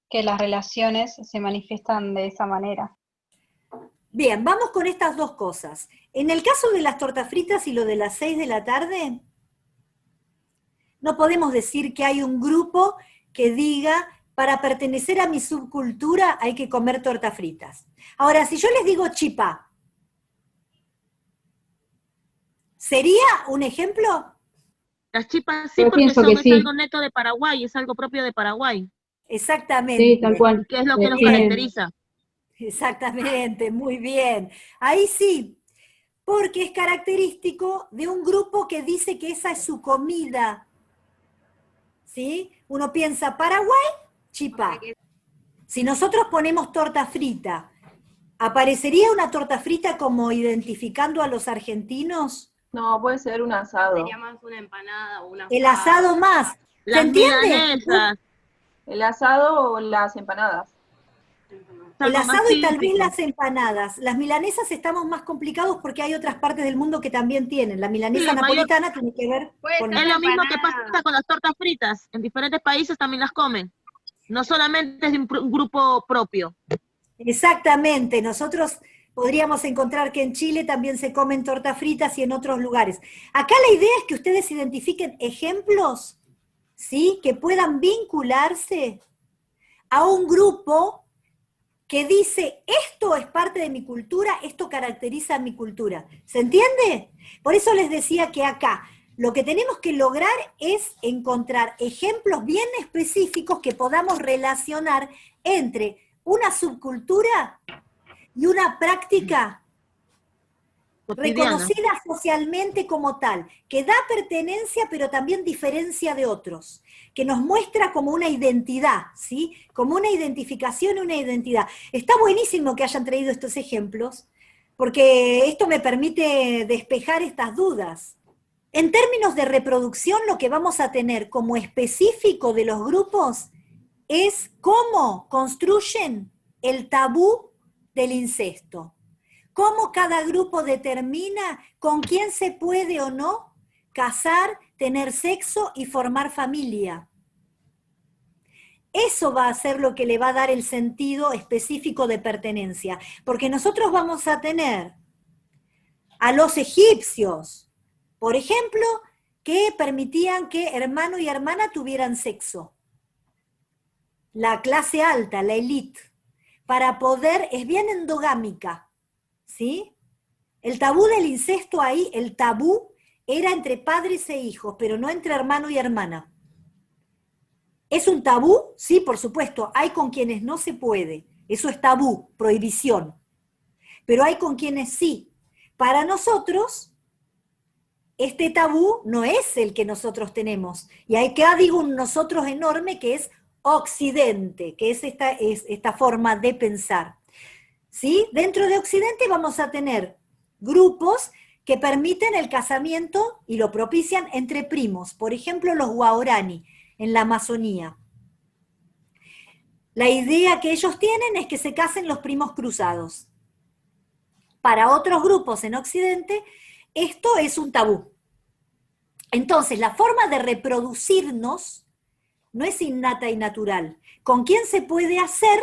que las relaciones se manifiestan de esa manera. Bien, vamos con estas dos cosas. En el caso de las tortas fritas y lo de las 6 de la tarde, no podemos decir que hay un grupo que diga, para pertenecer a mi subcultura hay que comer tortas fritas. Ahora, si yo les digo chipá, ¿sería un ejemplo? Las chipas sí, Yo porque pienso que es sí. algo neto de Paraguay, es algo propio de Paraguay. Exactamente. Sí, tal cual. ¿Qué es lo que nos Sí. caracteriza? Exactamente, muy bien. Ahí sí, porque es característico de un grupo que dice que esa es su comida. ¿Sí? Uno piensa Paraguay, chipá. Si nosotros ponemos torta frita, ¿aparecería una torta frita como identificando a los argentinos? No, puede ser un asado. Sería más una empanada o una El asado más. ¿Se Las entiende? milanesas. El asado o las empanadas. El Algo más asado y tal vez típico. las empanadas. Las milanesas estamos más complicados porque hay otras partes del mundo que también tienen. La milanesa Sí, la mayor- napolitana tiene que ver con... Es lo mismo que pasa con las tortas fritas. En diferentes países también las comen. No solamente es de un grupo propio. Exactamente, nosotros podríamos encontrar que en Chile también se comen tortas fritas y en otros lugares. Acá la idea es que ustedes identifiquen ejemplos, ¿sí? Que puedan vincularse a un grupo que dice, esto es parte de mi cultura, esto caracteriza a mi cultura. ¿Se entiende? Por eso les decía que acá lo que tenemos que lograr es encontrar ejemplos bien específicos que podamos relacionar entre una subcultura y una práctica Cotidiana. reconocida socialmente como tal, que da pertenencia pero también diferencia de otros, que nos muestra como una identidad, ¿sí? Como una identificación y una identidad. Está buenísimo que hayan traído estos ejemplos, porque esto me permite despejar estas dudas. En términos de reproducción, lo que vamos a tener como específico de los grupos es cómo construyen el tabú del incesto. Cómo cada grupo determina con quién se puede o no casar, tener sexo y formar familia. Eso va a ser lo que le va a dar el sentido específico de pertenencia, porque nosotros vamos a tener a los egipcios, por ejemplo, que permitían que hermano y hermana tuvieran sexo. La clase alta, la élite, para poder, es bien endogámica, ¿sí? El tabú del incesto ahí, el tabú era entre padres e hijos, pero no entre hermano y hermana. ¿Es un tabú? Sí, por supuesto, hay con quienes no se puede, eso es tabú, prohibición, pero hay con quienes sí. Para nosotros, este tabú no es el que nosotros tenemos. Y acá digo un nosotros enorme que es Occidente, que es esta forma de pensar. ¿Sí? Dentro de Occidente vamos a tener grupos que permiten el casamiento y lo propician entre primos. Por ejemplo, los Guarani, en la Amazonía. La idea que ellos tienen es que se casen los primos cruzados. Para otros grupos en Occidente, esto es un tabú. Entonces, la forma de reproducirnos no es innata y natural. Con quién se puede hacer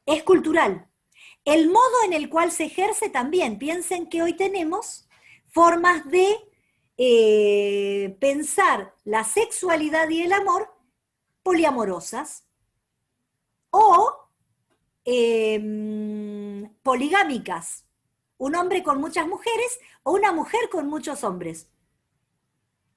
es cultural. El modo en el cual se ejerce también. Piensen que hoy tenemos formas de pensar la sexualidad y el amor poliamorosas o poligámicas. Un hombre con muchas mujeres o una mujer con muchos hombres.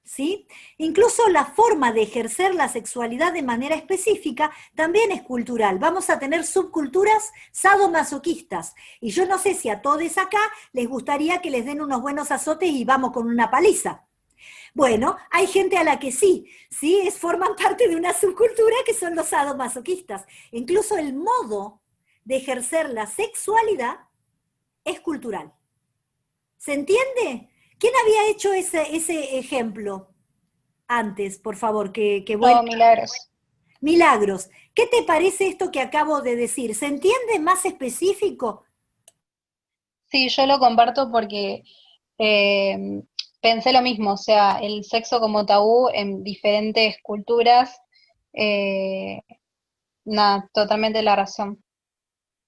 ¿Sí? Incluso la forma de ejercer la sexualidad de manera específica también es cultural. Vamos a tener subculturas sadomasoquistas. Y yo no sé si a todos acá les gustaría que les den unos buenos azotes y vamos con una paliza. Bueno, hay gente a la que sí, forman parte de una subcultura que son los sadomasoquistas. Incluso el modo de ejercer la sexualidad es cultural. ¿Se entiende? ¿Quién había hecho ese ejemplo antes, por favor? No, Milagros. Milagros, ¿qué te parece esto que acabo de decir? ¿Se entiende más específico? Sí, yo lo comparto porque pensé lo mismo, o sea, el sexo como tabú en diferentes culturas, totalmente la razón.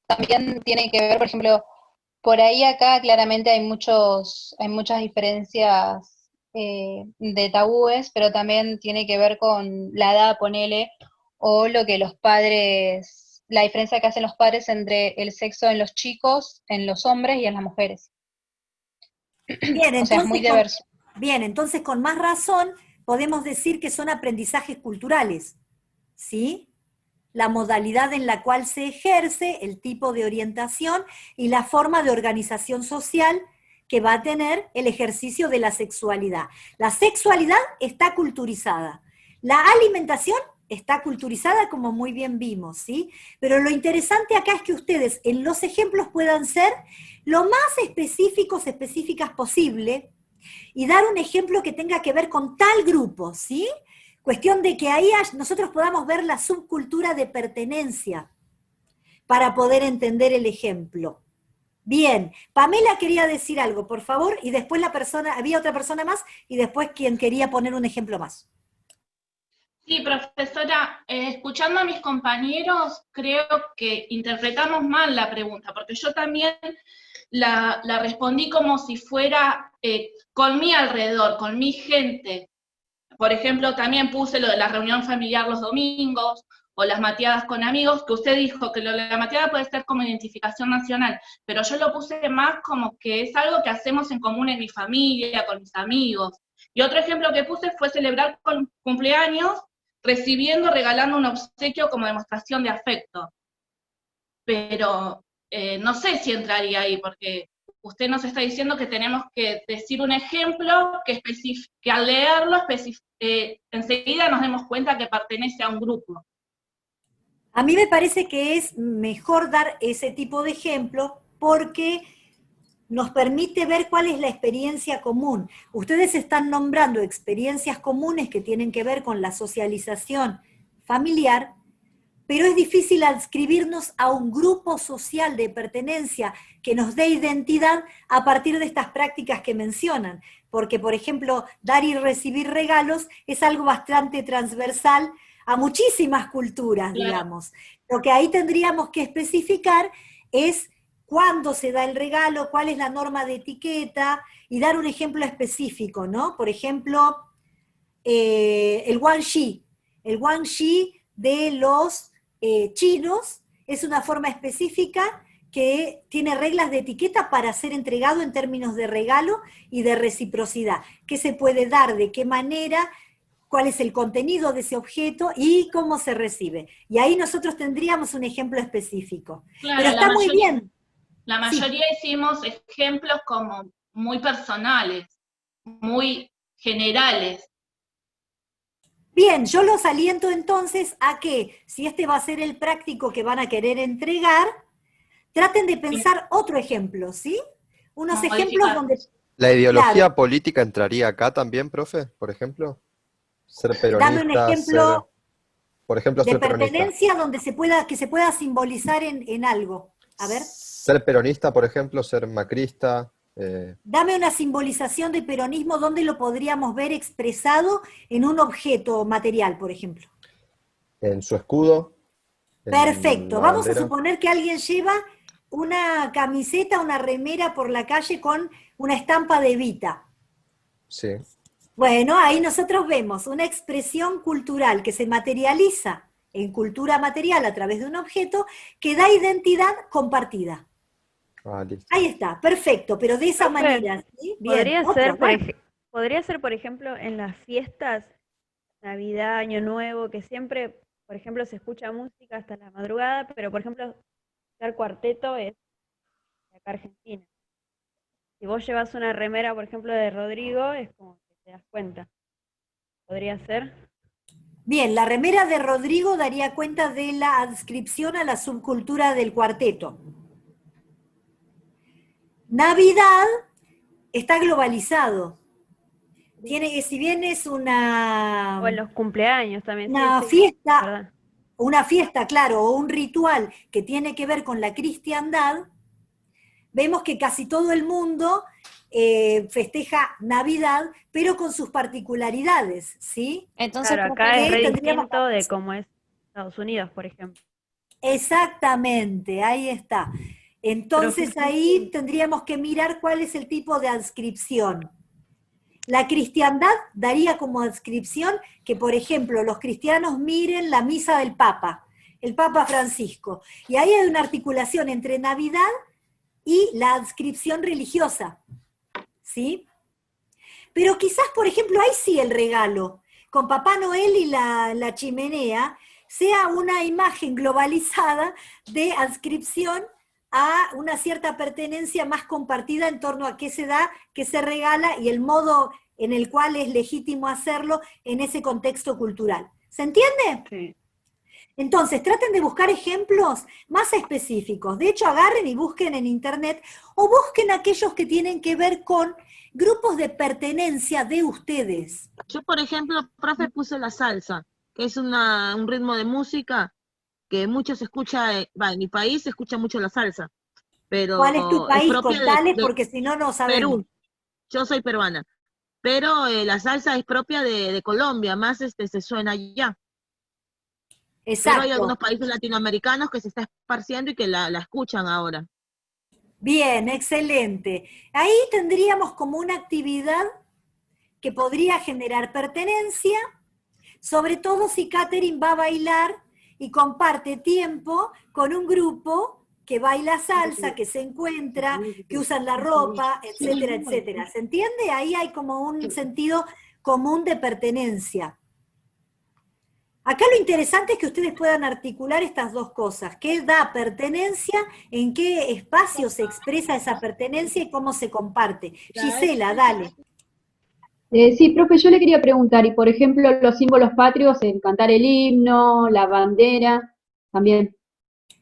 También tiene que ver, por ejemplo, por ahí acá claramente hay muchas diferencias de tabúes, pero también tiene que ver con la edad, ponele, o lo que los padres, la diferencia que hacen los padres entre el sexo en los chicos, en los hombres y en las mujeres. Bien, o sea, es muy diverso. Bien, entonces con más razón podemos decir que son aprendizajes culturales, ¿sí? La modalidad en la cual se ejerce, el tipo de orientación y la forma de organización social que va a tener el ejercicio de la sexualidad. La sexualidad está culturizada. La alimentación está culturizada, como muy bien vimos, ¿sí? Pero lo interesante acá es que ustedes en los ejemplos puedan ser lo más específicas posible y dar un ejemplo que tenga que ver con tal grupo, ¿sí? Cuestión de que ahí nosotros podamos ver la subcultura de pertenencia para poder entender el ejemplo. Bien, Pamela quería decir algo, por favor, y después había otra persona más, y después quien quería poner un ejemplo más. Sí, profesora, escuchando a mis compañeros, creo que interpretamos mal la pregunta, porque yo también la respondí como si fuera con mi alrededor, con mi gente. Por ejemplo, también puse lo de la reunión familiar los domingos, o las mateadas con amigos, que usted dijo que lo de la mateada puede ser como identificación nacional, pero yo lo puse más como que es algo que hacemos en común en mi familia, con mis amigos. Y otro ejemplo que puse fue celebrar cumpleaños, regalando un obsequio como demostración de afecto. Pero no sé si entraría ahí, porque usted nos está diciendo que tenemos que decir un ejemplo que al leerlo enseguida nos demos cuenta que pertenece a un grupo. A mí me parece que es mejor dar ese tipo de ejemplo porque nos permite ver cuál es la experiencia común. Ustedes están nombrando experiencias comunes que tienen que ver con la socialización familiar, pero es difícil adscribirnos a un grupo social de pertenencia que nos dé identidad a partir de estas prácticas que mencionan, porque, por ejemplo, dar y recibir regalos es algo bastante transversal a muchísimas culturas, claro, digamos. Lo que ahí tendríamos que especificar es cuándo se da el regalo, cuál es la norma de etiqueta, y dar un ejemplo específico, ¿no? Por ejemplo, el guanxi. El guanxi de los chinos es una forma específica que tiene reglas de etiqueta para ser entregado en términos de regalo y de reciprocidad. ¿Qué se puede dar? ¿De qué manera? ¿Cuál es el contenido de ese objeto? Y cómo se recibe. Y ahí nosotros tendríamos un ejemplo específico. Claro, pero está muy bien. La mayoría hicimos ejemplos como muy personales. muy generales. Bien, yo los aliento entonces a que, si este va a ser el práctico que van a querer entregar, traten de pensar otro ejemplo, ¿sí? Unos ejemplos donde... ¿La ideología Claro. política entraría acá también, profe, por ejemplo? Ser Dame un peronista, ejemplo por ejemplo, de ser peronista. pertenencia donde que se pueda simbolizar en algo. A ver, Ser peronista, por ejemplo, ser macrista. dame una simbolización de peronismo donde lo podríamos ver expresado en un objeto material, por ejemplo. En su escudo. En Perfecto. la Vamos a bandera. suponer que alguien lleva una camiseta, una remera por la calle con una estampa de Evita. Sí. Bueno, ahí nosotros vemos una expresión cultural que se materializa en cultura material a través de un objeto que da identidad compartida. Ah, listo. Ahí está, perfecto, pero de esa Profe, manera, ¿sí? Bien, Podría otro, ser, bueno. podría ser, por ejemplo, en las fiestas, Navidad, Año Nuevo, que siempre, por ejemplo, se escucha música hasta la madrugada, pero por ejemplo, escuchar cuarteto es de acá Argentina. Si vos llevas una remera, por ejemplo, de Rodrigo, es como que te das cuenta. ¿Podría ser? Bien, la remera de Rodrigo daría cuenta de la adscripción a la subcultura del cuarteto. Navidad está globalizado. Tiene, si bien es O en los cumpleaños también. Sí, una sí, fiesta, verdad. una fiesta, claro, o un ritual que tiene que ver con la cristiandad, vemos que casi todo el mundo festeja Navidad, pero con sus particularidades, ¿sí? Entonces, Claro, acá es Que re tendríamos distinto de cómo es Estados Unidos, por ejemplo. Exactamente, ahí está. Entonces ahí tendríamos que mirar cuál es el tipo de adscripción. La cristiandad daría como adscripción que, por ejemplo, los cristianos miren la misa del Papa, el Papa Francisco, y ahí hay una articulación entre Navidad y la adscripción religiosa, ¿sí? Pero quizás, por ejemplo, ahí sí el regalo, con Papá Noel y la chimenea, sea una imagen globalizada de adscripción a una cierta pertenencia más compartida en torno a qué se da, qué se regala y el modo en el cual es legítimo hacerlo en ese contexto cultural. ¿Se entiende? Sí. Entonces, traten de buscar ejemplos más específicos. De hecho, agarren y busquen en internet o busquen aquellos que tienen que ver con grupos de pertenencia de ustedes. Yo, por ejemplo, profe, puse la salsa, que es un ritmo de música que mucho se escucha, en mi país se escucha mucho la salsa, pero ¿Cuál es tu país? propia Contales, de porque si no, no sabemos. Perú. Yo soy peruana, pero la salsa es propia de Colombia, más se suena allá. Pero hay algunos Exacto. países latinoamericanos que se está esparciendo y que la escuchan ahora. Bien, excelente. Ahí tendríamos como una actividad que podría generar pertenencia, sobre todo si Catherine va a bailar y comparte tiempo con un grupo que baila salsa, que se encuentra, que usan la ropa, etcétera, etcétera. ¿Se entiende? Ahí hay como un sentido común de pertenencia. Acá lo interesante es que ustedes puedan articular estas dos cosas. ¿Qué da pertenencia? ¿En qué espacio se expresa esa pertenencia y cómo se comparte? Gisela, dale. Sí, profe, yo le quería preguntar, y por ejemplo, los símbolos patrios, en cantar el himno, la bandera, también.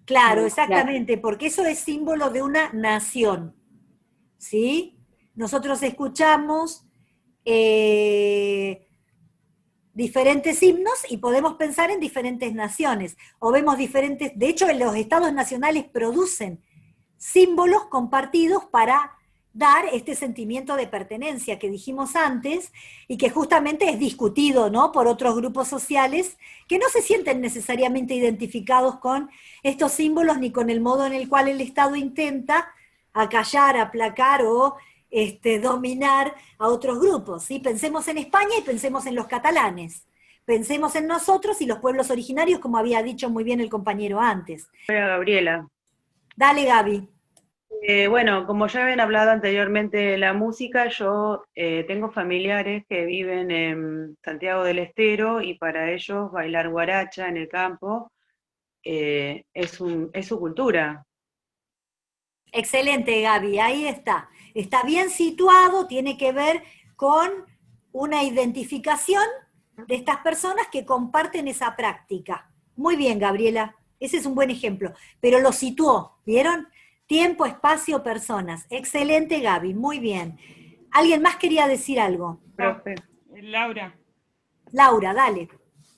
Claro, exactamente, porque eso es símbolo de una nación, ¿sí? Nosotros escuchamos diferentes himnos y podemos pensar en diferentes naciones, o vemos diferentes, de hecho los estados nacionales producen símbolos compartidos para dar este sentimiento de pertenencia que dijimos antes y que justamente es discutido, ¿no?, por otros grupos sociales que no se sienten necesariamente identificados con estos símbolos ni con el modo en el cual el Estado intenta acallar, aplacar o dominar a otros grupos, ¿sí? Pensemos en España y pensemos en los catalanes. Pensemos en nosotros y los pueblos originarios, como había dicho muy bien el compañero antes. Hola, Gabriela. Dale, Gaby. Bueno, como ya habían hablado anteriormente de la música, yo tengo familiares que viven en Santiago del Estero y para ellos bailar guaracha en el campo es su cultura. Excelente, Gaby, ahí está. Está bien situado, tiene que ver con una identificación de estas personas que comparten esa práctica. Muy bien, Gabriela, ese es un buen ejemplo, pero lo situó, ¿vieron? Tiempo, espacio, personas. Excelente, Gaby, muy bien. ¿Alguien más quería decir algo? Profe, Laura. Laura, dale.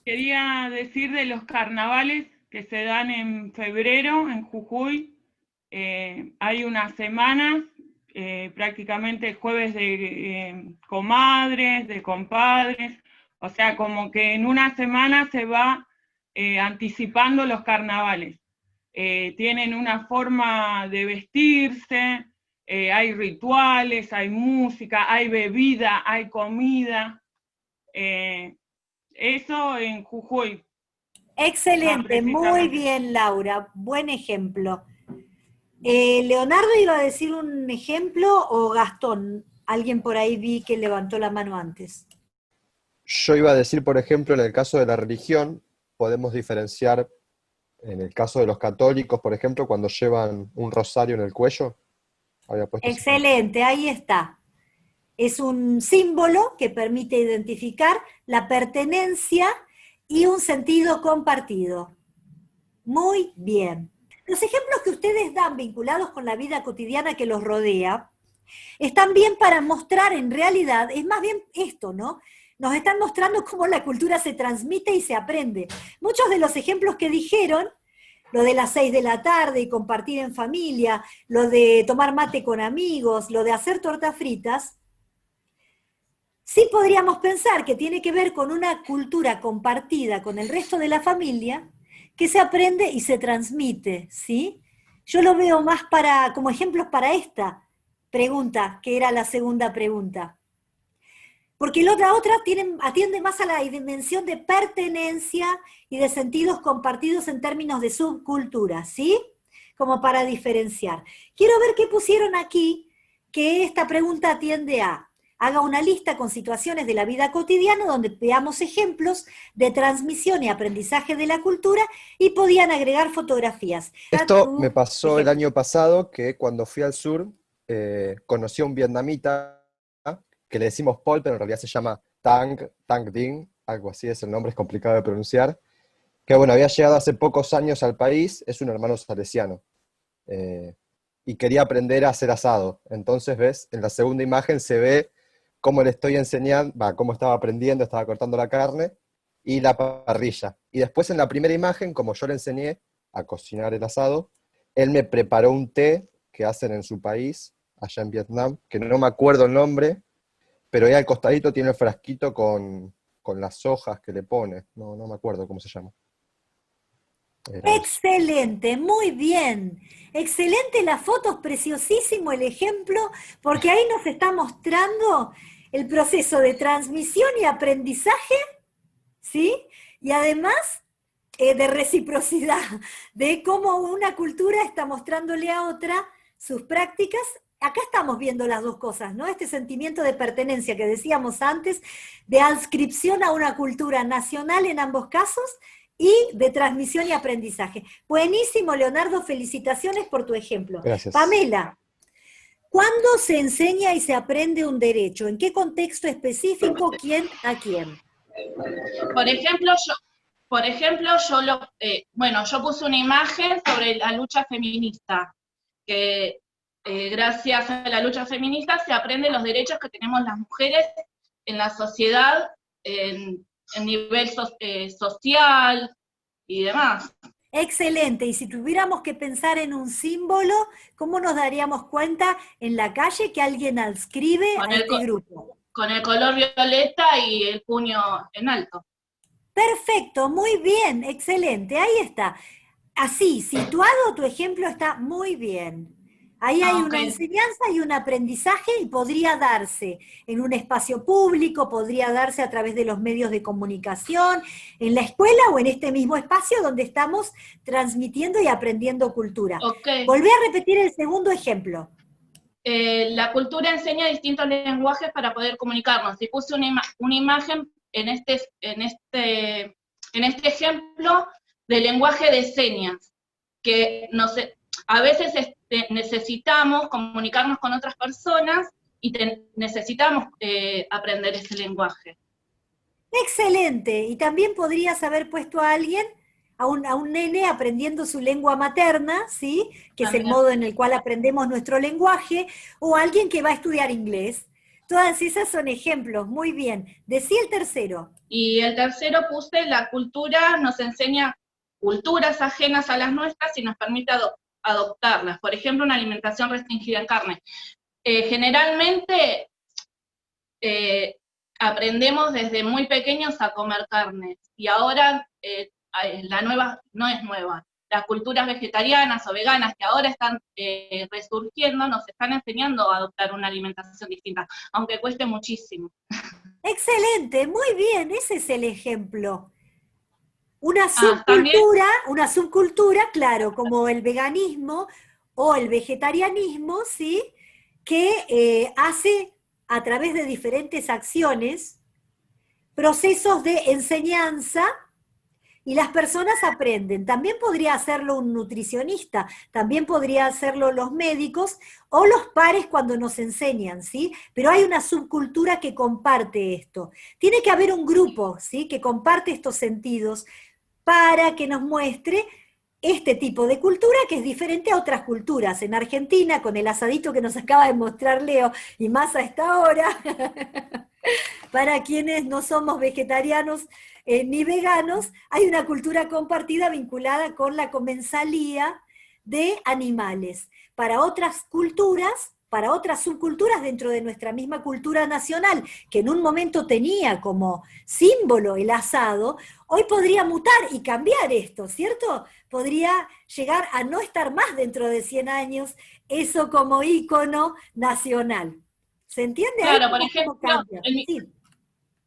Quería decir de los carnavales que se dan en febrero en Jujuy. Hay unas semanas, prácticamente jueves de comadres, de compadres, o sea, como que en una semana se va anticipando los carnavales. Tienen una forma de vestirse, hay rituales, hay música, hay bebida, hay comida. Eso en Jujuy. Excelente, muy bien, Laura, buen ejemplo. ¿Leonardo iba a decir un ejemplo o Gastón? Alguien por ahí vi que levantó la mano antes. Yo iba a decir, por ejemplo, en el caso de la religión, podemos diferenciar, en el caso de los católicos, por ejemplo, cuando llevan un rosario en el cuello. Había puesto ese ejemplo. Excelente, ahí está. Es un símbolo que permite identificar la pertenencia y un sentido compartido. Muy bien. Los ejemplos que ustedes dan vinculados con la vida cotidiana que los rodea, están bien para mostrar en realidad, es más bien esto, ¿no? Nos están mostrando cómo la cultura se transmite y se aprende. Muchos de los ejemplos que dijeron, lo de las 6 de la tarde y compartir en familia, lo de tomar mate con amigos, lo de hacer tortas fritas, sí podríamos pensar que tiene que ver con una cultura compartida con el resto de la familia, que se aprende y se transmite, ¿sí? Yo lo veo más como ejemplos para esta pregunta, que era la segunda pregunta. Porque la otra atiende más a la dimensión de pertenencia y de sentidos compartidos en términos de subcultura, ¿sí? Como para diferenciar. Quiero ver qué pusieron aquí, que esta pregunta atiende a: haga una lista con situaciones de la vida cotidiana donde veamos ejemplos de transmisión y aprendizaje de la cultura, y podían agregar fotografías. Esto me pasó el año pasado, que cuando fui al sur, conocí a un vietnamita, que le decimos Paul, pero en realidad se llama Tang Dinh, algo así es el nombre, es complicado de pronunciar, que bueno, había llegado hace pocos años al país, es un hermano salesiano, y quería aprender a hacer asado. Entonces, ves, en la segunda imagen se ve cómo le estoy enseñando, cómo estaba aprendiendo, estaba cortando la carne, y la parrilla. Y después en la primera imagen, como yo le enseñé a cocinar el asado, él me preparó un té que hacen en su país, allá en Vietnam, que no me acuerdo el nombre, pero ahí al costadito tiene el frasquito con las hojas que le pone, no me acuerdo cómo se llama. Excelente, muy bien. Excelente las fotos, preciosísimo el ejemplo, porque ahí nos está mostrando el proceso de transmisión y aprendizaje, ¿sí? Y además de reciprocidad, de cómo una cultura está mostrándole a otra sus prácticas. Acá estamos viendo las dos cosas, ¿no? Este sentimiento de pertenencia que decíamos antes, de adscripción a una cultura nacional en ambos casos, y de transmisión y aprendizaje. Buenísimo, Leonardo, felicitaciones por tu ejemplo. Gracias. Pamela, ¿cuándo se enseña y se aprende un derecho? ¿En qué contexto específico? ¿Quién a quién? Por ejemplo, yo puse una imagen sobre la lucha feminista, que gracias a la lucha feminista se aprenden los derechos que tenemos las mujeres en la sociedad, en nivel social y demás. Excelente, y si tuviéramos que pensar en un símbolo, ¿cómo nos daríamos cuenta en la calle que alguien adscribe a este grupo? Con el color violeta y el puño en alto. Perfecto, muy bien, excelente, ahí está. Así, situado tu ejemplo está muy bien. Ahí hay una enseñanza y un aprendizaje, y podría darse en un espacio público, podría darse a través de los medios de comunicación, en la escuela o en este mismo espacio donde estamos transmitiendo y aprendiendo cultura. Volví a repetir el segundo ejemplo. La cultura enseña distintos lenguajes para poder comunicarnos. Y puse una imagen en este ejemplo de lenguaje de señas, que a veces necesitamos comunicarnos con otras personas y necesitamos aprender ese lenguaje. Excelente, y también podrías haber puesto a alguien, a un nene aprendiendo su lengua materna, ¿sí? Que es el También. modo en el cual aprendemos nuestro lenguaje, o alguien que va a estudiar inglés. Todas esas son ejemplos, muy bien. Decí el tercero. Y el tercero puse, la cultura nos enseña culturas ajenas a las nuestras y nos permite adoptarlas. Por ejemplo, una alimentación restringida en carne. Generalmente aprendemos desde muy pequeños a comer carne, y ahora la nueva no es nueva. Las culturas vegetarianas o veganas que ahora están resurgiendo nos están enseñando a adoptar una alimentación distinta, aunque cueste muchísimo. Excelente, muy bien, ese es el ejemplo. Una subcultura, claro, como el veganismo o el vegetarianismo, ¿sí? Que hace a través de diferentes acciones procesos de enseñanza y las personas aprenden. También podría hacerlo un nutricionista, también podría hacerlo los médicos o los pares cuando nos enseñan, ¿sí? Pero hay una subcultura que comparte esto. Tiene que haber un grupo, ¿sí? Que comparte estos sentidos para que nos muestre este tipo de cultura que es diferente a otras culturas. En Argentina, con el asadito que nos acaba de mostrar Leo, y más a esta hora, para quienes no somos vegetarianos ni veganos, hay una cultura compartida vinculada con la comensalía de animales. Para otras culturas, para otras subculturas dentro de nuestra misma cultura nacional, que en un momento tenía como símbolo el asado, hoy podría mutar y cambiar esto, ¿cierto? Podría llegar a no estar más dentro de 100 años eso como ícono nacional. ¿Se entiende? Claro, por ejemplo, sí.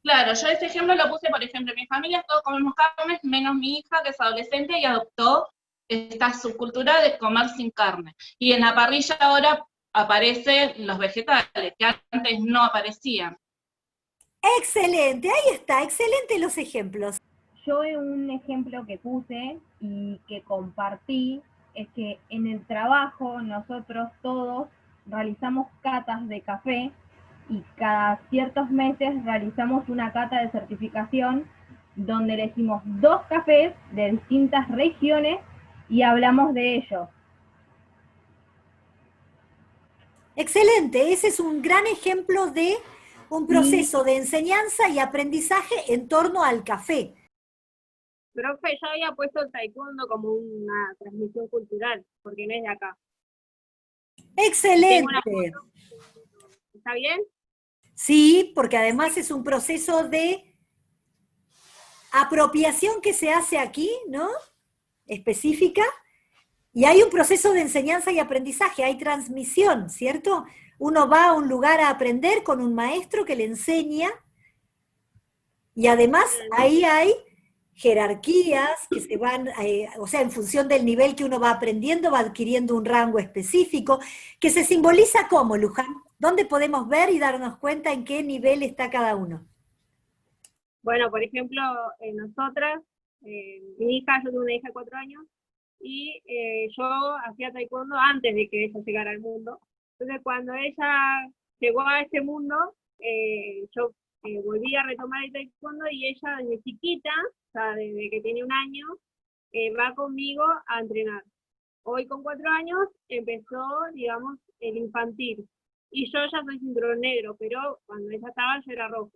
Claro, yo ese ejemplo lo puse, por ejemplo, en mi familia todos comemos carne, menos mi hija, que es adolescente y adoptó esta subcultura de comer sin carne. Y en la parrilla ahora aparecen los vegetales, que antes no aparecían. Excelente, ahí está, excelente los ejemplos. Yo un ejemplo que puse y que compartí es que en el trabajo nosotros todos realizamos catas de café y cada ciertos meses realizamos una cata de certificación donde elegimos 2 cafés de distintas regiones y hablamos de ellos. Excelente, ese es un gran ejemplo de un proceso de enseñanza y aprendizaje en torno al café. Profe, yo había puesto el taekwondo como una transmisión cultural, porque no es de acá. Excelente. ¿Está bien? Sí, porque además es un proceso de apropiación que se hace aquí, ¿no? Específica. Y hay un proceso de enseñanza y aprendizaje, hay transmisión, ¿cierto? Uno va a un lugar a aprender con un maestro que le enseña, y además ahí hay jerarquías que se van, o sea, en función del nivel que uno va aprendiendo, va adquiriendo un rango específico, que se simboliza ¿cómo, Luján? ¿Dónde podemos ver y darnos cuenta en qué nivel está cada uno? Bueno, por ejemplo, nosotras, mi hija, yo tengo una hija de 4 años, y yo hacía taekwondo antes de que ella llegara al mundo. Entonces, cuando ella llegó a este mundo, yo volví a retomar el taekwondo, y ella desde chiquita, o sea, desde que tiene 1 año, va conmigo a entrenar. Hoy con 4 años empezó, digamos, el infantil. Y yo ya soy cinturón negro, pero cuando ella estaba yo era rojo.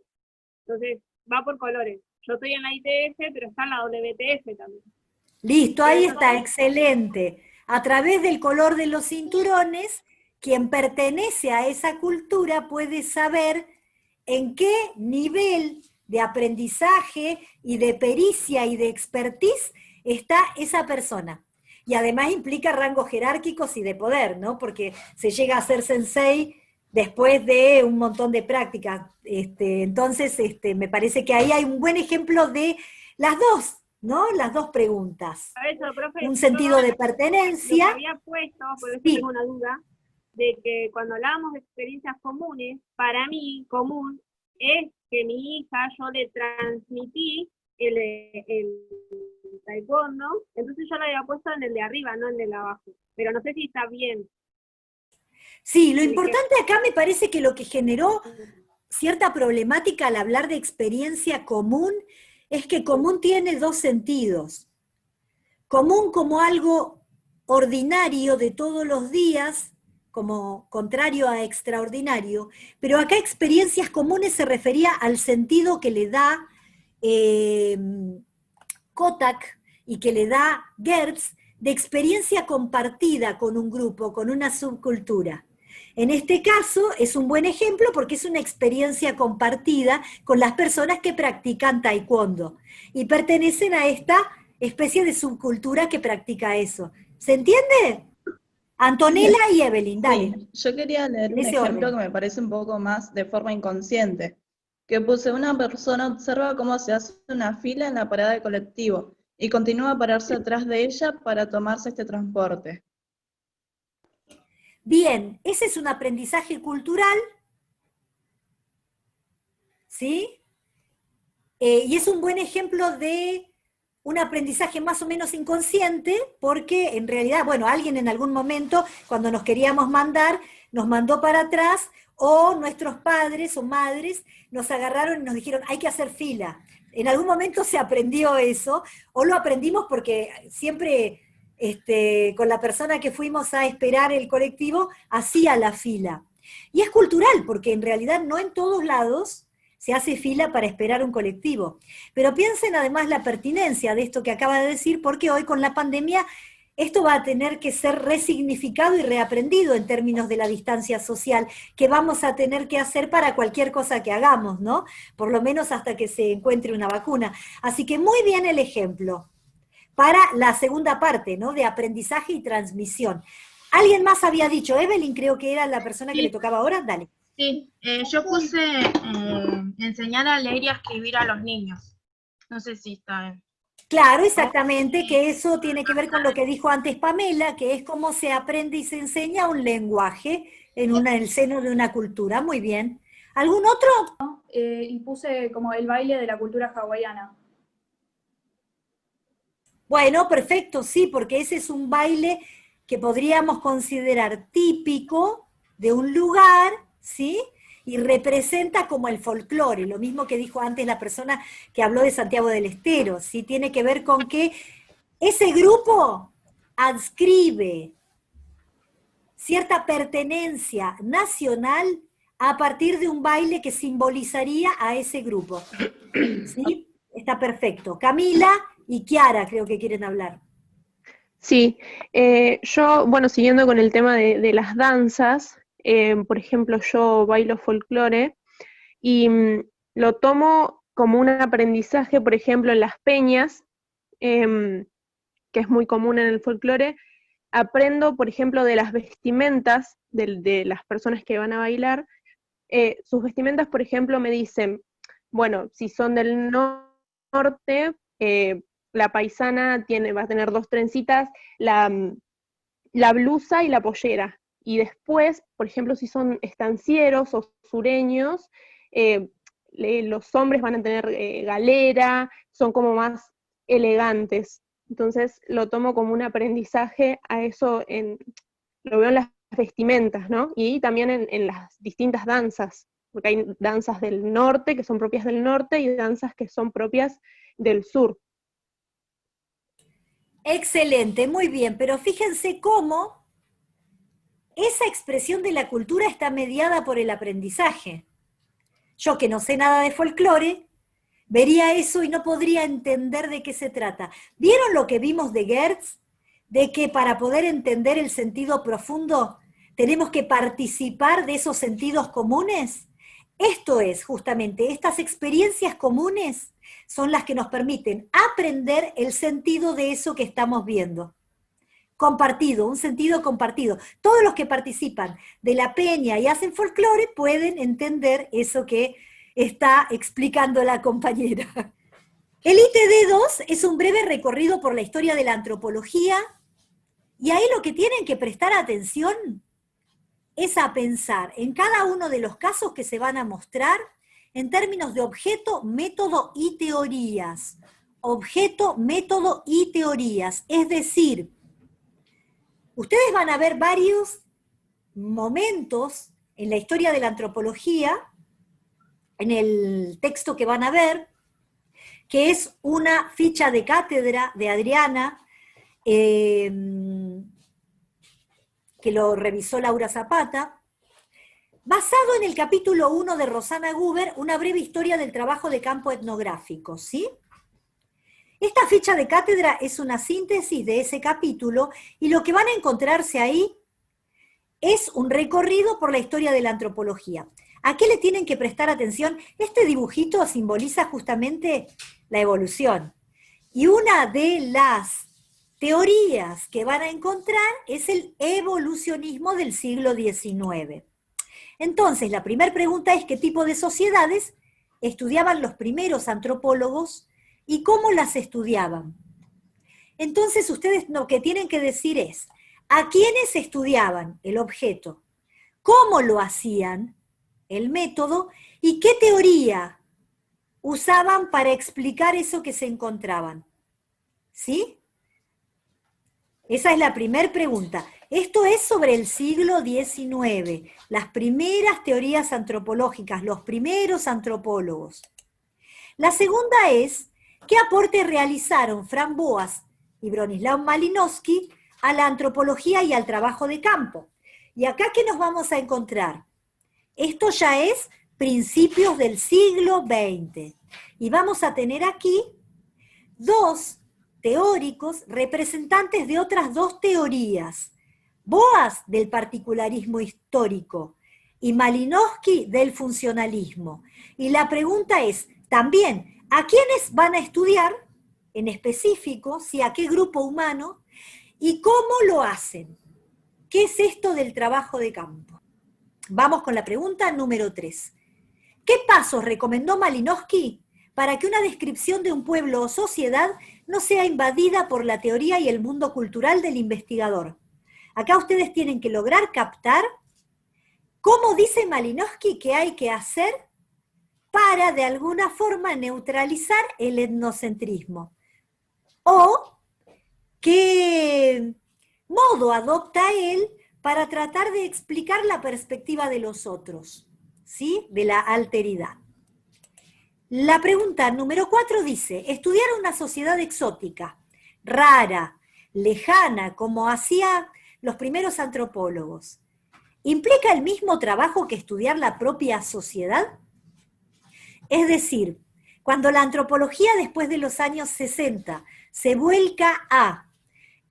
Entonces, va por colores. Yo estoy en la ITF, pero está en la WTF también. Listo, ahí está, excelente. A través del color de los cinturones, quien pertenece a esa cultura puede saber en qué nivel de aprendizaje y de pericia y de expertise está esa persona. Y además implica rangos jerárquicos y de poder, ¿no? Porque se llega a ser sensei después de un montón de prácticas. Entonces, me parece que ahí hay un buen ejemplo de las dos, ¿no? Las dos preguntas. Eso, profe, Un sentido de pertenencia. Lo que había puesto, por eso Sí. tengo una duda, de que cuando hablábamos de experiencias comunes, para mí, común, es que mi hija, yo le transmití el taekwondo, entonces yo lo había puesto en el de arriba, no en el de abajo. Pero no sé si está bien. Sí, lo importante acá me parece que lo que generó cierta problemática al hablar de experiencia común es que común tiene dos sentidos. Común como algo ordinario de todos los días, como contrario a extraordinario, pero acá experiencias comunes se refería al sentido que le da Kotak y que le da Gertz de experiencia compartida con un grupo, con una subcultura. En este caso es un buen ejemplo porque es una experiencia compartida con las personas que practican taekwondo y pertenecen a esta especie de subcultura que practica eso. ¿Se entiende? Antonella y Evelyn, dale. Sí, yo quería leer En un ese ejemplo orden. que me parece un poco más de forma inconsciente, que puse: una persona observa cómo se hace una fila en la parada de colectivo y continúa a pararse atrás de ella para tomarse este transporte. Bien, ese es un aprendizaje cultural, ¿sí? Y es un buen ejemplo de un aprendizaje más o menos inconsciente, porque en realidad, bueno, alguien en algún momento, cuando nos queríamos mandar, nos mandó para atrás, o nuestros padres o madres nos agarraron y nos dijeron, hay que hacer fila. En algún momento se aprendió eso, o lo aprendimos porque siempre con la persona que fuimos a esperar el colectivo, hacía la fila. Y es cultural, porque en realidad no en todos lados se hace fila para esperar un colectivo. Pero piensen además la pertinencia de esto que acaba de decir, porque hoy con la pandemia esto va a tener que ser resignificado y reaprendido en términos de la distancia social, que vamos a tener que hacer para cualquier cosa que hagamos, ¿no? Por lo menos hasta que se encuentre una vacuna. Así que muy bien el ejemplo para la segunda parte, ¿no? De aprendizaje y transmisión. ¿Alguien más había dicho? Evelyn creo que era la persona que le tocaba ahora, dale. Sí, yo puse enseñar a leer y a escribir a los niños. No sé si está bien. Claro, exactamente, que eso tiene que ver con lo que dijo antes Pamela, que es cómo se aprende y se enseña un lenguaje en el seno de una cultura. Muy bien. ¿Algún otro? Y puse como el baile de la cultura hawaiana. Bueno, perfecto, sí, porque ese es un baile que podríamos considerar típico de un lugar, ¿sí? Y representa como el folclore, lo mismo que dijo antes la persona que habló de Santiago del Estero, ¿sí? Tiene que ver con que ese grupo adscribe cierta pertenencia nacional a partir de un baile que simbolizaría a ese grupo, ¿sí? Está perfecto. Camila y Kiara creo que quieren hablar. Sí, yo, bueno, siguiendo con el tema de las danzas, por ejemplo, yo bailo folclore y lo tomo como un aprendizaje, por ejemplo, en las peñas, que es muy común en el folclore. Aprendo, por ejemplo, de las vestimentas de las personas que van a bailar. Sus vestimentas, por ejemplo, me dicen, bueno, si son del norte, la paisana va a tener 2 trencitas, la blusa y la pollera. Y después, por ejemplo, si son estancieros o sureños, los hombres van a tener galera, son como más elegantes. Entonces lo tomo como un aprendizaje a eso, lo veo en las vestimentas, ¿no? Y también en las distintas danzas, porque hay danzas del norte que son propias del norte y danzas que son propias del sur. Excelente, muy bien, pero fíjense cómo esa expresión de la cultura está mediada por el aprendizaje. Yo que no sé nada de folclore, vería eso y no podría entender de qué se trata. ¿Vieron lo que vimos de Gertz? De que para poder entender el sentido profundo tenemos que participar de esos sentidos comunes. Esto es justamente, estas experiencias comunes son las que nos permiten aprender el sentido de eso que estamos viendo. Compartido, un sentido compartido. Todos los que participan de la peña y hacen folclore pueden entender eso que está explicando la compañera. El ITD2 es un breve recorrido por la historia de la antropología, y ahí lo que tienen que prestar atención es a pensar en cada uno de los casos que se van a mostrar en términos de objeto, método y teorías. Objeto, método y teorías. Es decir, ustedes van a ver varios momentos en la historia de la antropología, en el texto que van a ver, que es una ficha de cátedra de Adriana, que lo revisó Laura Zapata, basado en el capítulo 1 de Rosana Guber, una breve historia del trabajo de campo etnográfico, ¿sí? Esta ficha de cátedra es una síntesis de ese capítulo, y lo que van a encontrarse ahí es un recorrido por la historia de la antropología. ¿A qué le tienen que prestar atención? Este dibujito simboliza justamente la evolución. Y una de las teorías que van a encontrar es el evolucionismo del siglo XIX. Entonces, la primera pregunta es: ¿qué tipo de sociedades estudiaban los primeros antropólogos y cómo las estudiaban? Entonces, ustedes lo que tienen que decir es: ¿a quiénes estudiaban? El objeto. ¿Cómo lo hacían? El método. ¿Y qué teoría usaban para explicar eso que se encontraban? ¿Sí? Esa es la primera pregunta. Esto es sobre el siglo XIX, las primeras teorías antropológicas, los primeros antropólogos. La segunda es: ¿qué aporte realizaron Fran Boas y Bronislaw Malinowski a la antropología y al trabajo de campo? Y acá, ¿qué nos vamos a encontrar? Esto ya es principios del siglo XX. Y vamos a tener aquí dos teóricos representantes de otras dos teorías. Boas del particularismo histórico y Malinowski del funcionalismo. Y la pregunta es también: ¿a quiénes van a estudiar en específico? ¿Sí? ¿A qué grupo humano? ¿Y cómo lo hacen? ¿Qué es esto del trabajo de campo? Vamos con la pregunta número 3. ¿Qué pasos recomendó Malinowski para que una descripción de un pueblo o sociedad no sea invadida por la teoría y el mundo cultural del investigador? Acá ustedes tienen que lograr captar cómo dice Malinowski que hay que hacer para, de alguna forma, neutralizar el etnocentrismo. O qué modo adopta él para tratar de explicar la perspectiva de los otros, ¿sí? De la alteridad. La pregunta número 4 dice: estudiar una sociedad exótica, rara, lejana, como hacían los primeros antropólogos, ¿implica el mismo trabajo que estudiar la propia sociedad? Es decir, cuando la antropología después de los años 60 se vuelca a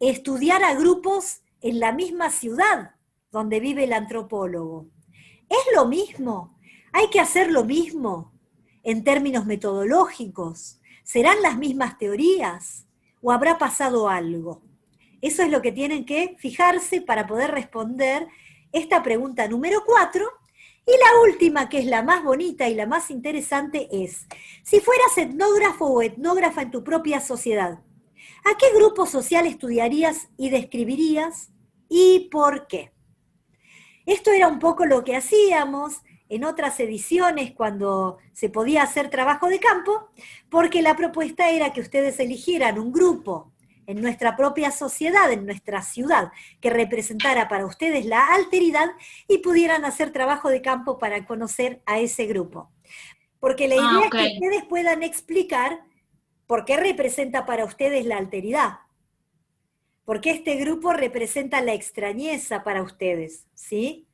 estudiar a grupos en la misma ciudad donde vive el antropólogo, ¿es lo mismo? ¿Hay que hacer lo mismo en términos metodológicos? ¿Serán las mismas teorías? ¿O habrá pasado algo? Eso es lo que tienen que fijarse para poder responder esta pregunta número 4. Y la última, que es la más bonita y la más interesante, es: si fueras etnógrafo o etnógrafa en tu propia sociedad, ¿a qué grupo social estudiarías y describirías y por qué? Esto era un poco lo que hacíamos en otras ediciones cuando se podía hacer trabajo de campo, porque la propuesta era que ustedes eligieran un grupo en nuestra propia sociedad, en nuestra ciudad, que representara para ustedes la alteridad y pudieran hacer trabajo de campo para conocer a ese grupo. Porque la idea es que ustedes puedan explicar por qué representa para ustedes la alteridad. Porque este grupo representa la extrañeza para ustedes, ¿sí?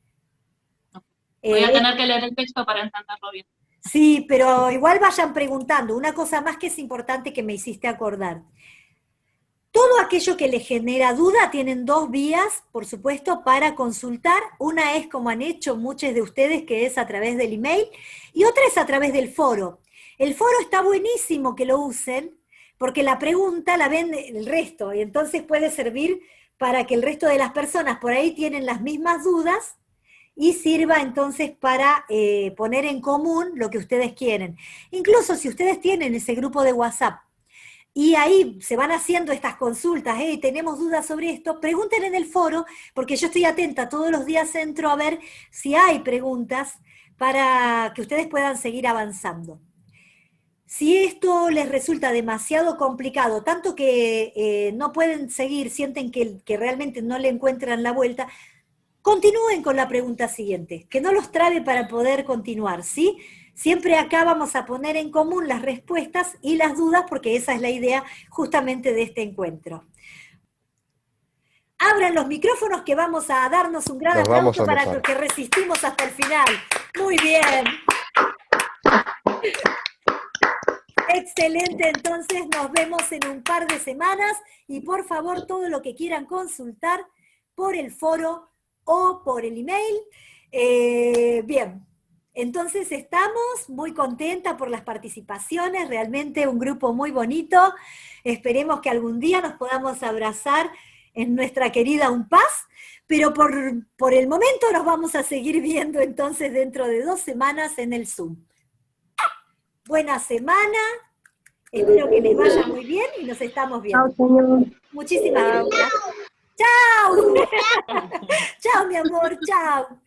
Voy a tener que leer el texto para entenderlo bien. Sí, pero igual vayan preguntando. Una cosa más que es importante que me hiciste acordar. Todo aquello que les genera duda tienen dos vías, por supuesto, para consultar. Una es, como han hecho muchos de ustedes, que es a través del email, y otra es a través del foro. El foro está buenísimo que lo usen, porque la pregunta la ven el resto, y entonces puede servir para que el resto de las personas por ahí tienen las mismas dudas, y sirva entonces para poner en común lo que ustedes quieren. Incluso si ustedes tienen ese grupo de WhatsApp, y ahí se van haciendo estas consultas: hey, tenemos dudas sobre esto, pregunten en el foro, porque yo estoy atenta, todos los días entro a ver si hay preguntas para que ustedes puedan seguir avanzando. Si esto les resulta demasiado complicado, tanto que no pueden seguir, sienten que realmente no le encuentran la vuelta, Continúen con la pregunta siguiente, que no los trabe para poder continuar, ¿sí? Siempre acá vamos a poner en común las respuestas y las dudas, porque esa es la idea justamente de este encuentro. Abran los micrófonos que vamos a darnos un gran aplauso para los que resistimos hasta el final. Muy bien. Excelente, entonces nos vemos en un par de semanas y por favor todo lo que quieran consultar por el foro o por el email. Bien, entonces estamos muy contentas por las participaciones, realmente un grupo muy bonito. Esperemos que algún día nos podamos abrazar en nuestra querida UNPAS, pero por el momento nos vamos a seguir viendo entonces dentro de 2 semanas en el Zoom. Buena semana, espero que les vaya muy bien y nos estamos viendo. Chao, señor. Muchísimas gracias. ¡Chao! ¡Chao, mi amor! ¡Chao!